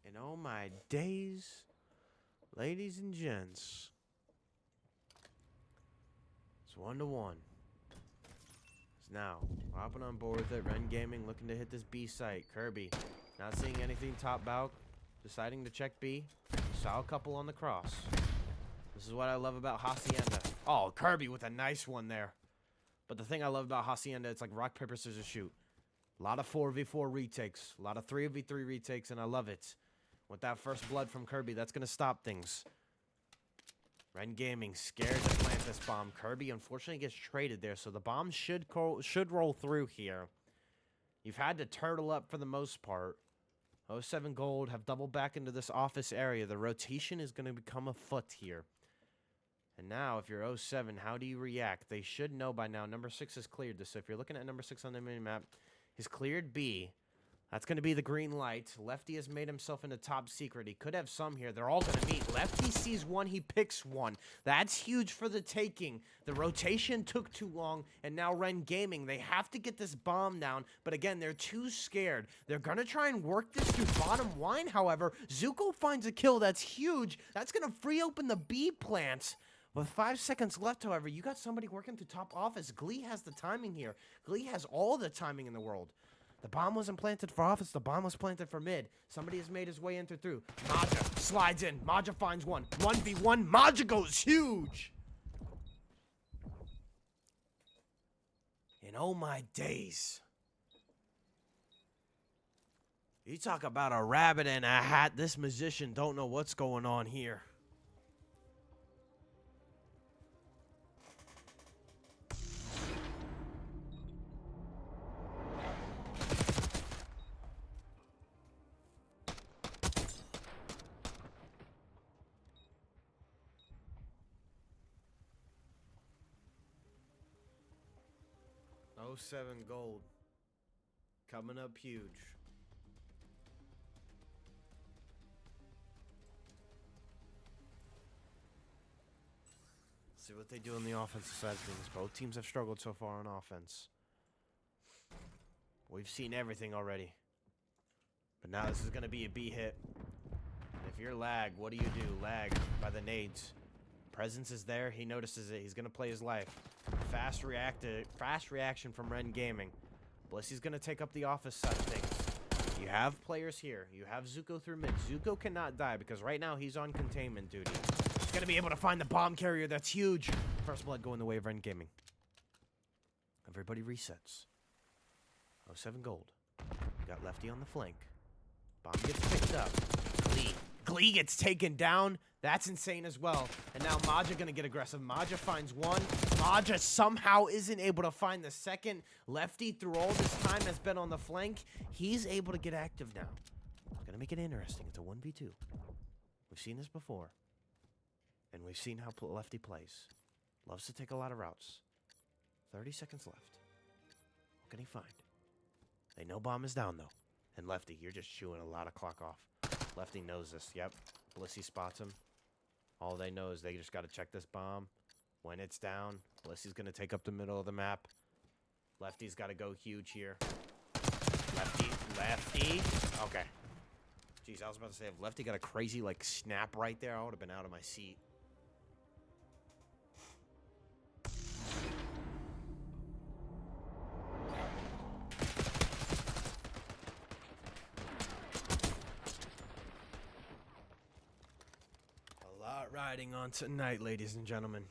And oh my days, ladies and gents, it's 1-1. It's now hopping on board with it. Wren Gaming looking to hit this B site. Kirby not seeing anything top balk, deciding to check B. Saw a couple on the cross. This is what I love about Hacienda. Oh, Kirby with a nice one there. But the thing I love about Hacienda, it's like rock, paper, scissors, shoot. A lot of 4v4 retakes. A lot of 3v3 retakes, and I love it. With that first blood from Kirby, that's going to stop things. Wren Gaming scared to plant this bomb. Kirby, unfortunately, gets traded there, so the bomb should roll through here. You've had to turtle up for the most part. 07 Gold have doubled back into this office area. The rotation is going to become afoot here. And now, if you're 07, how do you react? They should know by now. Number 6 has cleared this. So if you're looking at number 6 on the mini-map, he's cleared B. That's going to be the green light. Lefty has made himself into top secret. He could have some here. They're all going to meet. Lefty sees one. He picks one. That's huge for the taking. The rotation took too long, and now Wren Gaming, they have to get this bomb down. But again, they're too scared. They're going to try and work this through bottom line, however. Zuko finds a kill. That's huge. That's going to free open the B plants. With 5 seconds left, however, you got somebody working through top office. Glee has the timing here. Glee has all the timing in the world. The bomb wasn't planted for office. The bomb was planted for mid. Somebody has made his way in through. Maja slides in. Maja finds one. 1v1. Maja goes huge. And oh my days. You talk about a rabbit in a hat. This musician don't know what's going on here. Oh 07 Gold. Coming up huge. See what they do on the offensive side of things. Both teams have struggled so far on offense. We've seen everything already. But now this is going to be a B hit. And if you're lag, what do? Lag by the nades. Presence is there. He notices it. He's going to play his life. Fast reaction from Wren Gaming. Blissy's going to take up the office side of things. You have players here. You have Zuko through mid. Zuko cannot die because right now he's on containment duty. He's going to be able to find the bomb carrier. That's huge. First blood going the way of Wren Gaming. Everybody resets. 07 Gold. Got Lefty on the flank. Bomb gets picked up. Glee gets taken down. That's insane as well. And now Maja gonna get aggressive. Maja finds one. Maja somehow isn't able to find the second. Lefty, through all this time, has been on the flank. He's able to get active now. It's gonna make it interesting. It's a 1v2. We've seen this before. And we've seen how Lefty plays. Loves to take a lot of routes. 30 seconds left. What can he find? They know bomb is down, though. And Lefty, you're just chewing a lot of clock off. Lefty knows this. Yep. Blissy spots him. All they know is they just got to check this bomb. When it's down, Blissy's going to take up the middle of the map. Lefty's got to go huge here. Lefty. Okay. Jeez, I was about to say, if Lefty got a crazy, like, snap right there, I would have been out of my seat. Riding on tonight, ladies and gentlemen.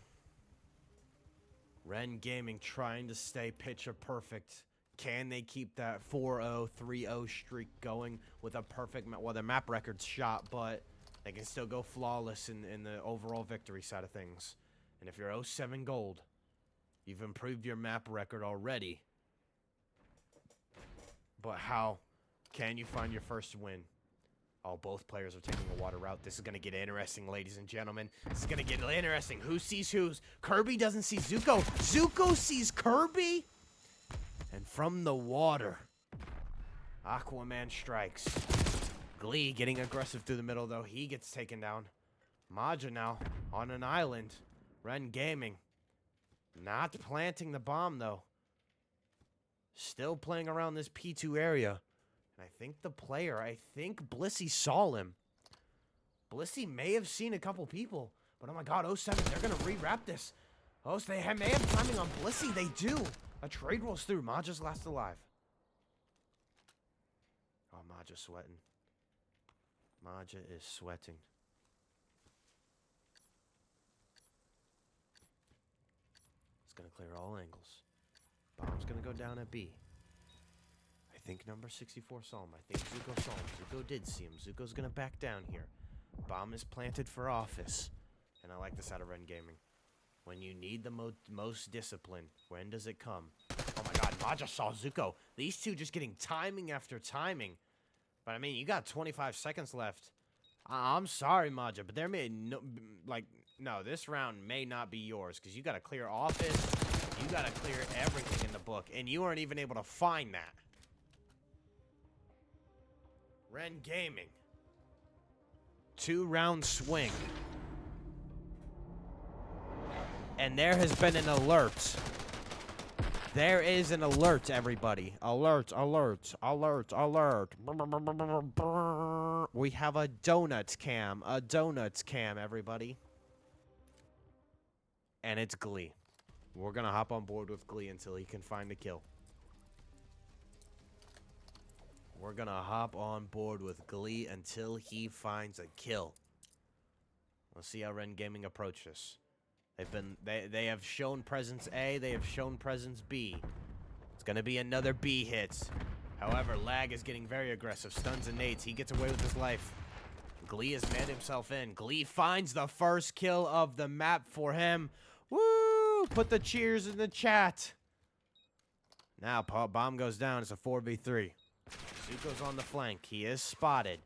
Wren Gaming trying to stay picture perfect. Can they keep that 4-0, 3-0 streak going with a perfect, well, their map record's shot, but they can still go flawless in the overall victory side of things. And if you're 07 Gold, you've improved your map record already. But how can you find your first win? Oh, both players are taking a water route. This is going to get interesting, ladies and gentlemen. This is going to get interesting. Who sees whose? Kirby doesn't see Zuko. Zuko sees Kirby. And from the water, Aquaman strikes. Glee getting aggressive through the middle, though. He gets taken down. Maja now on an island. Wren Gaming not planting the bomb, though. Still playing around this P2 area. And I think the player, Blissy saw him. Blissy may have seen a couple people. But oh my god, 07, they're going to rewrap this. Oh, so they may have timing on Blissy. They do. A trade rolls through. Maja's last alive. Oh, Maja's sweating. Maja is sweating. gonna clear all angles. Bomb's gonna go down at B. I think number 64 saw him. I think Zuko saw him. Zuko did see him. Zuko's gonna back down here. Bomb is planted for office. And I like this out of Wren Gaming. When you need the most discipline, when does it come? Oh my god, Maja saw Zuko. These two just getting timing after timing. But I mean, you got 25 seconds left. I'm sorry, Maja, but there may no, this round may not be yours because you got to clear office. You got to clear everything in the book, and you weren't even able to find that. Wren Gaming. 2-round swing. And there has been an alert. There is an alert, everybody. Alert, alert, alert, alert. We have a donut cam. A donut cam, everybody. And it's Glee. We're going to hop on board with Glee until he can find a kill. We're going to hop on board with Glee until he finds a kill. Let's see how Wren Gaming approach this. They have shown presence A, they have shown presence B. It's gonna be another B hit. However, Lag is getting very aggressive. Stuns and nades. He gets away with his life. Glee has manned himself in. Glee finds the first kill of the map for him. Woo! Put the cheers in the chat. Now, bomb goes down. It's a 4v3. Zuko's on the flank. He is spotted.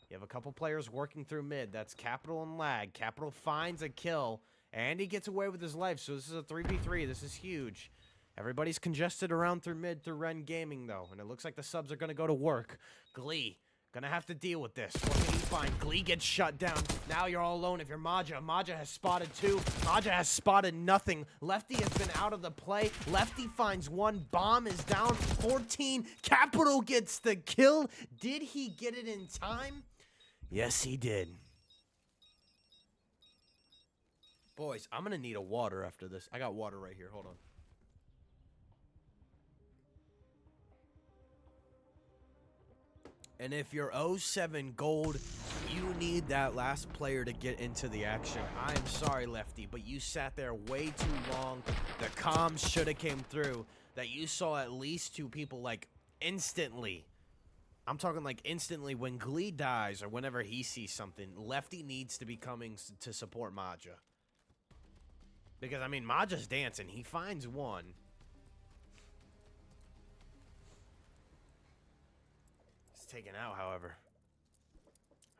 You have a couple players working through mid. That's Capital and Lag. Capital finds a kill. And he gets away with his life, so this is a 3v3. This is huge. Everybody's congested around through mid through Wren Gaming, though. And it looks like the subs are going to go to work. Glee, going to have to deal with this. What can he find? Glee gets shut down. Now you're all alone if you're Maja. Maja has spotted 2. Maja has spotted nothing. Lefty has been out of the play. Lefty finds 1. Bomb is down 14. Capital gets the kill. Did he get it in time? Yes, he did. Boys, I'm going to need a water after this. I got water right here. Hold on. And if you're 07 gold, you need that last player to get into the action. I am sorry, Lefty, but you sat there way too long. The comms should have came through. That you saw at least 2 people, like, instantly. I'm talking, like, instantly when Glee dies or whenever he sees something. Lefty needs to be coming to support Maja. Because, I mean, Maja's dancing. He finds 1. He's taken out, however.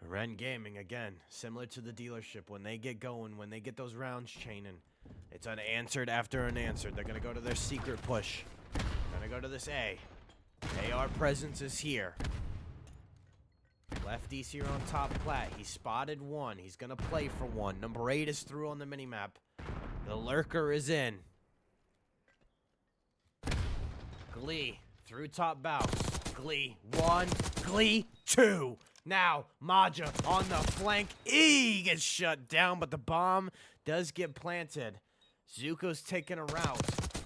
Wren Gaming, again, similar to the dealership. When they get going, when they get those rounds chaining, it's unanswered after unanswered. They're going to go to their secret push. Going to go to this A. AR presence is here. Lefty's here on top plat. He spotted 1. He's going to play for 1. Number 8 is through on the minimap. The lurker is in. Glee through top bounce. Glee 1. Glee 2. Now Maja on the flank. He gets shut down, but the bomb does get planted. Zuko's taking a route.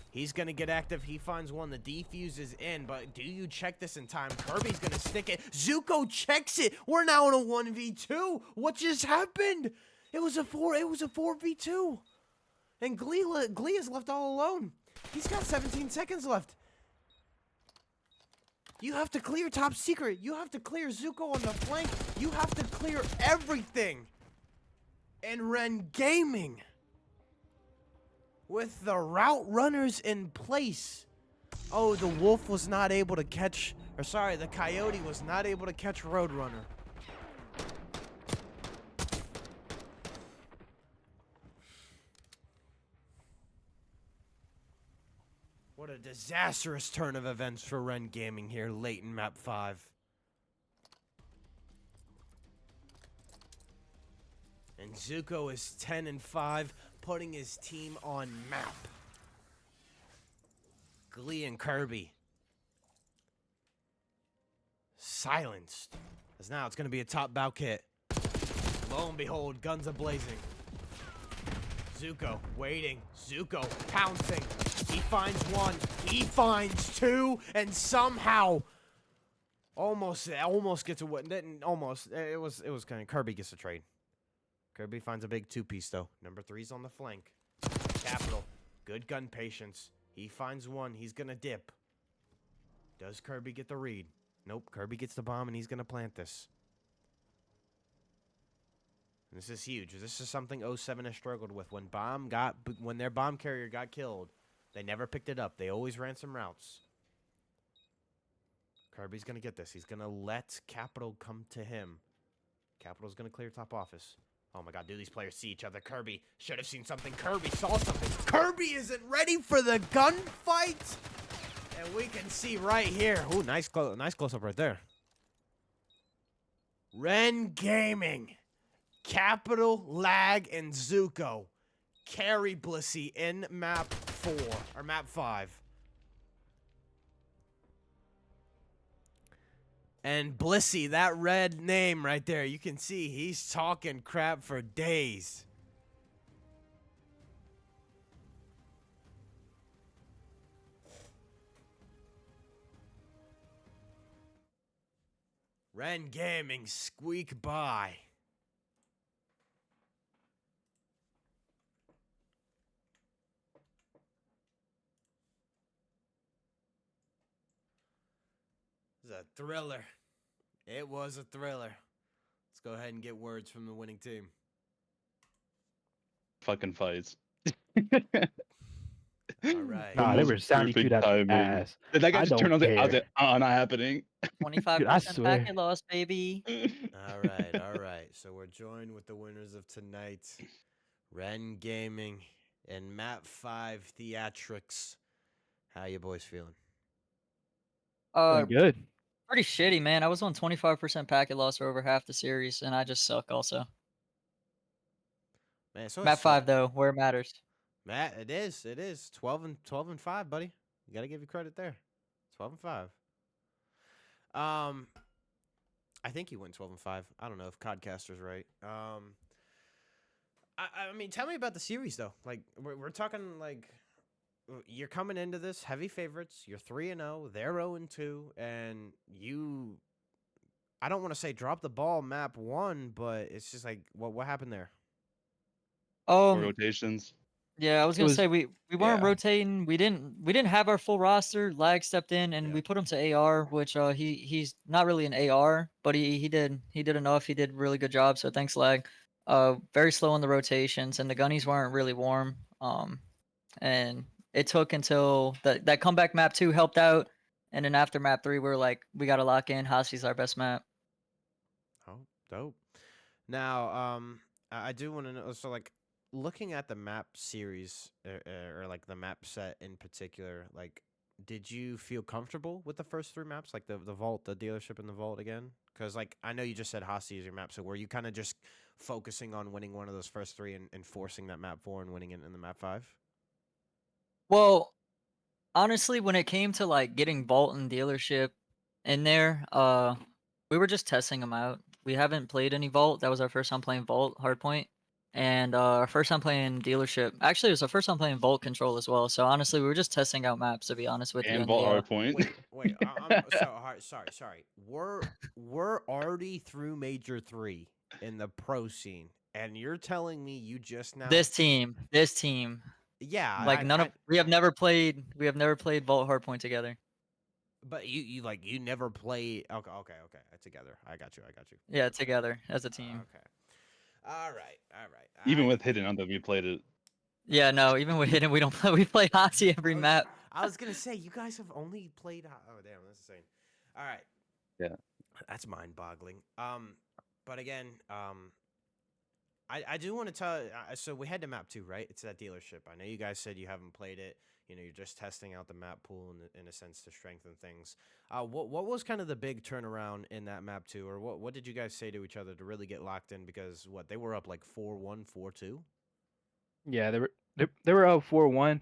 He's going to get active. He finds 1. The defuse is in, but do you check this in time? Kirby's going to stick it. Zuko checks it. We're now in a 1v2. What just happened? It was a 4v2. And Glee is left all alone. He's got 17 seconds left. You have to clear top secret. You have to clear Zuko on the flank. You have to clear everything. And Wren Gaming, with the route runners in place. Oh, the wolf was not able to catch, or sorry, the coyote was not able to catch Roadrunner. What a disastrous turn of events for Wren Gaming here late in map 5. And Zuko is 10-5, putting his team on map. Glee and Kirby silenced. As now it's going to be a top bow kit. Lo and behold, guns a-blazing. Zuko waiting. Zuko pouncing. He finds 1. He finds 2. And somehow almost gets a win. Almost. It was kind of Kirby gets a trade. Kirby finds a big 2-piece though. Number 3's on the flank. Capital. Good gun patience. He finds one. He's going to dip. Does Kirby get the read? Nope. Kirby gets the bomb, and he's going to plant this. And this is huge. This is something 07 has struggled with. When their bomb carrier got killed, they never picked it up. They always ran some routes. Kirby's going to get this. He's going to let Capital come to him. Capital's going to clear top office. Oh my god, do these players see each other? Kirby should have seen something. Kirby saw something. Kirby isn't ready for the gunfight. And we can see right here. Ooh, nice close-up right there. Wren Gaming, Capital, Lag, and Zuko carry Blissey in map 4, or map 5. And Blissey, that red name right there, you can see he's talking crap for days. Wren Gaming squeak by. This is a thriller. It was a thriller. Let's go ahead and get words from the winning team. Fucking fights. All right. Nah, they Almost were sounding perfect cute out the timing. ass. Did that guy I just don't turn on the? I was care. like, not happening. 25% swear. packet loss, baby. All right, all right. So we're joined with the winners of tonight, Wren Gaming and Map 5 Theatrics. How you boys feeling? Uh, Doing good. pretty shitty, man. I was on 25% packet loss for over half the series, and I just suck also. Man, so Map 5 though, where it matters. Matt, it is 12 and 5, buddy. You gotta give you credit there. 12 and 5. I think you went 12 and 5. I don't know if Codcaster's right. I mean, tell me about the series though. Like, we're talking like you're coming into this heavy favorites. You're 3-0. They're 0-2, and you. I don't want to say drop the ball map 1, but it's just like what happened there? Rotations. Yeah, I was It gonna was say we weren't yeah. rotating. We didn't have our full roster. Lag stepped in and Yeah. we put him to AR, which he's not really an AR, but he did enough. He did a really good job. So thanks, Lag. Very slow on the rotations and the gunnies weren't really warm. And it took until that comeback map 2 helped out, and then after map 3 we were like, we gotta lock in. Hasi's our best map. Oh, dope. Now, I do want to know. So, like, looking at the map series or like the map set in particular, like, did you feel comfortable with the first 3 maps, like the vault, the dealership, and the vault again? Because, like, I know you just said Hasi is your map, so were you kind of just focusing on winning one of those first 3 and forcing that map 4 and winning it in the map 5? Well, honestly, when it came to like getting vault and dealership in there, we were just testing them out. We haven't played any vault. That was our first time playing vault hardpoint, and our first time playing dealership. Actually, it was our first time playing vault control as well. So honestly, we were just testing out maps, to be honest with you. And And vault the, hard point. Wait. I'm sorry. We're already through Major 3 in the pro scene, and you're telling me you just now. this team, Yeah, like we have never played vault hardpoint together. But you never play. Okay. Together. I got you. Yeah, together as a team. Okay. All right. Even with hidden on that, we played it. Yeah, no, even with hidden, we don't play. We play Hasi every map. I was gonna say you guys have only played. Oh damn, that's insane. All right. Yeah. That's mind-boggling. But again, I do want to tell. So we had to map 2, right? It's that dealership. I know you guys said you haven't played it. You know, you're just testing out the map pool in a sense to strengthen things. What was kind of the big turnaround in that map 2, or what did you guys say to each other to really get locked in? Because they were up like 4-1, 4-2. Yeah, they were up 4-1,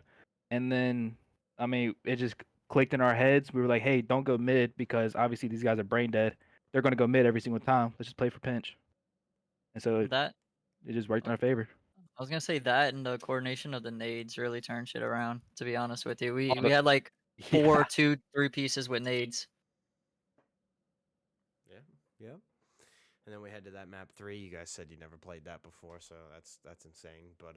and then I mean it just clicked in our heads. We were like, hey, don't go mid because obviously these guys are brain dead. They're gonna go mid every single time. Let's just play for pinch. And so That it just worked in our favor. I was gonna say that and the coordination of the nades really turned shit around. To be honest with you, we Oh, we had like 4, Yeah. 2, 3 pieces with nades. Yeah. And then we head to that map 3. You guys said you never played that before, so that's insane. But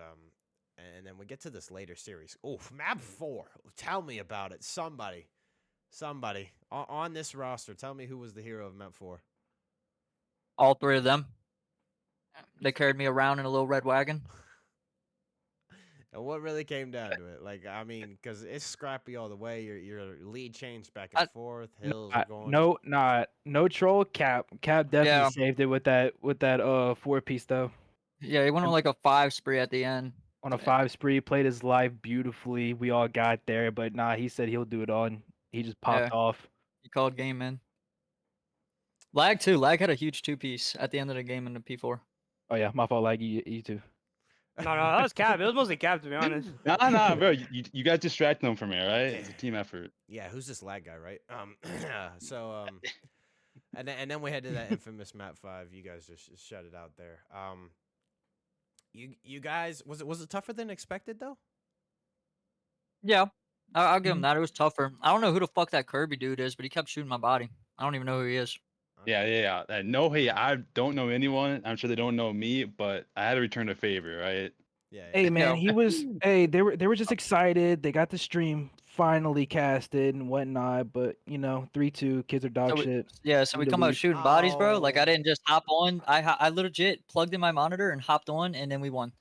And then we get to this later series. Oof, map 4. Tell me about it. Somebody on this roster, tell me who was the hero of map 4. All three of them. They carried me around in a little red wagon. And what really came down to it? Like, I mean, because it's scrappy all the way. Your lead changed back I- and forth. Hills are going. No troll. Cap definitely Yeah. saved it with that 4-piece though. Yeah, he went on like a 5 spree at the end. On a 5 spree, played his life beautifully. We all got there, but nah, he said he'll do it all, and he just popped off. He called game in. Lag too. Lag had a huge 2-piece at the end of the game in the P4. Oh yeah, my fault. Like you too. No, that was cap. It was mostly cap, to be honest. Nah, bro. You guys distract them from me, all right? It's a team effort. Yeah, who's this lag guy, right? And then we head to that infamous map 5. You guys just shut it out there. You guys, was it tougher than expected though? Yeah, I'll give him that. It was tougher. I don't know who the fuck that Kirby dude is, but he kept shooting my body. I don't even know who he is. Yeah. No, hey, I don't know anyone. I'm sure they don't know me, but I had to return a favor, right? Yeah. Hey man, Yeah. he was. Hey, they were just excited. They got the stream finally casted and whatnot. But 3-2. Kids are dog shit. So we Need to come out lose. shooting bodies, bro. Like I Oh. didn't just hop on. I legit plugged in my monitor and hopped on, and then we won.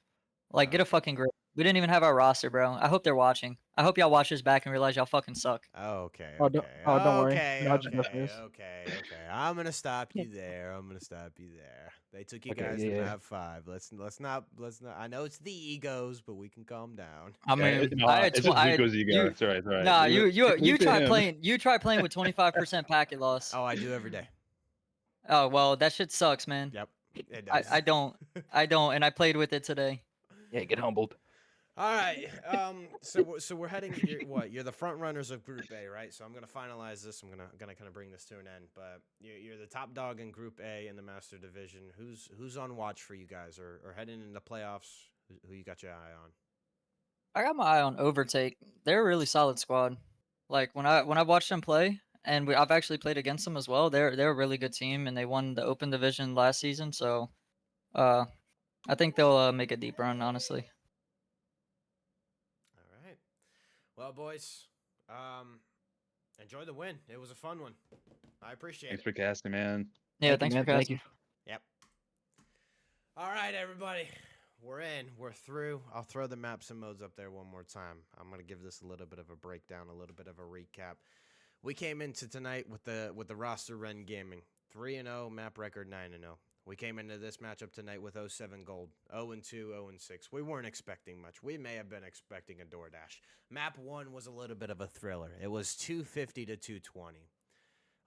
Like get a fucking grip. We didn't even have our roster, bro. I hope they're watching. I hope y'all watch this back and realize y'all fucking suck. Okay. Oh, don't worry. Okay. No, I'll just listen to Okay. this. Okay. I'm gonna stop you there. They took you Okay, guys to yeah. map 5. Let's not. I know it's the egos, but we can calm down. I mean, No, I had it's just Zuko's ego. you- It's all right. Nah, Leave it- you leave it to try him. playing. You try playing with 25% packet loss. Oh, I do every day. Oh well, that shit sucks, man. Yep. It does. I don't, and I played with it today. Yeah, get humbled. All right. So we're heading. You're the front runners of Group A, right? So I'm gonna finalize this. I'm gonna kind of bring this to an end. But you're the top dog in Group A in the Master Division. Who's on watch for you guys, or heading into playoffs? Who you got your eye on? I got my eye on Overtake. They're a really solid squad. Like when I watched them play, and I've actually played against them as well. They're a really good team, and they won the Open Division last season. So, I think they'll make a deep run. Honestly. All right. Well, boys, enjoy the win. It was a fun one. I appreciate Thanks it. for casting, man. Yeah, Thank thanks you, for man. casting. Thank you. Yep. All right, everybody. We're in. We're through. I'll throw the maps and modes up there one more time. I'm gonna give this a little bit of a breakdown, a little bit of a recap. We came into tonight with the roster Wren Gaming 3-0, map record 9-0. We came into this matchup tonight with 07 gold, 0-2, 0-6. We weren't expecting much. We may have been expecting a DoorDash. Map 1 was a little bit of a thriller. It was 250 to 220.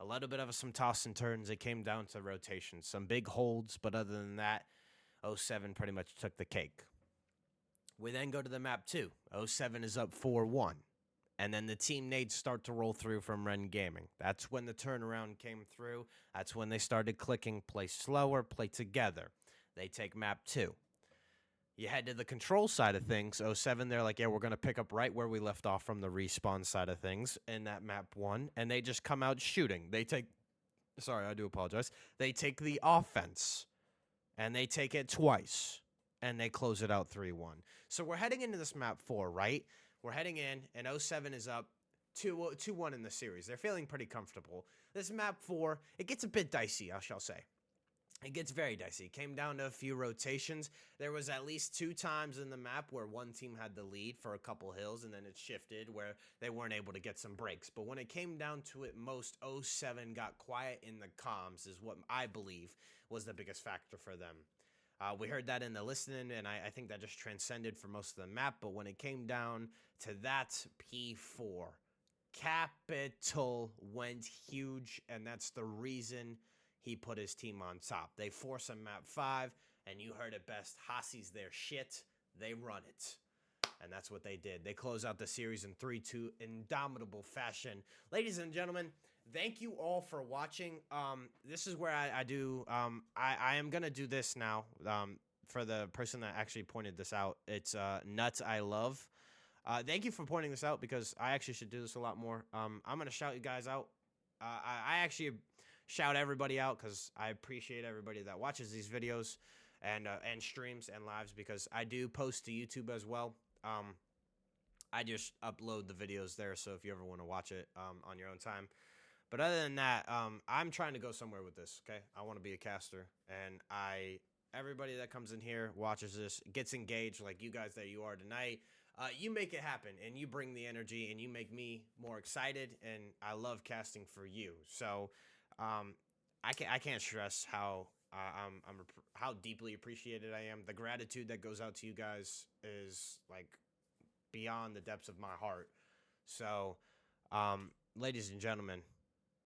A little bit of some toss and turns. It came down to rotations. Some big holds, but other than that, 07 pretty much took the cake. We then go to the map 2. 07 is up 4-1. And then the team nades start to roll through from Wren Gaming. That's when the turnaround came through. That's when they started clicking, play slower, play together. They take map 2. You head to the control side of things. 07, they're like, yeah, we're going to pick up right where we left off from the respawn side of things in that map 1. And they just come out shooting. They take the offense. And they take it twice, and they close it out 3-1. So we're heading into this map 4, right? We're heading in, and 07 is up 2-1 in the series. They're feeling pretty comfortable. This map 4, it gets a bit dicey, I shall say. It gets very dicey. It came down to a few rotations. There was at least 2 times in the map where one team had the lead for a couple hills, and then it shifted where they weren't able to get some breaks. But when it came down to it most, 07 got quiet in the comms is what I believe was the biggest factor for them. We heard that in the listening, and I think that just transcended for most of the map. But when it came down to that P4, Capital went huge, and that's the reason he put his team on top. They force a map 5, and you heard it best. Hassi's their shit. They run it. And that's what they did. They close out the series in 3-2, indomitable fashion. Ladies and gentlemen, thank you all for watching. This is where I am going to do this now for the person that actually pointed this out. It's Nuts I Love. Thank you for pointing this out because I actually should do this a lot more. I'm going to shout you guys out. I actually shout everybody out because I appreciate everybody that watches these videos and streams and lives, because I do post to YouTube as well. I just upload the videos there, so if you ever want to watch it on your own time. But other than that, I'm trying to go somewhere with this, okay? I want to be a caster, and everybody that comes in here, watches this, gets engaged like you guys that you are tonight. You make it happen, and you bring the energy, and you make me more excited, and I love casting for you. So I can't stress how how deeply appreciated I am. The gratitude that goes out to you guys is like beyond the depths of my heart. So, ladies and gentlemen,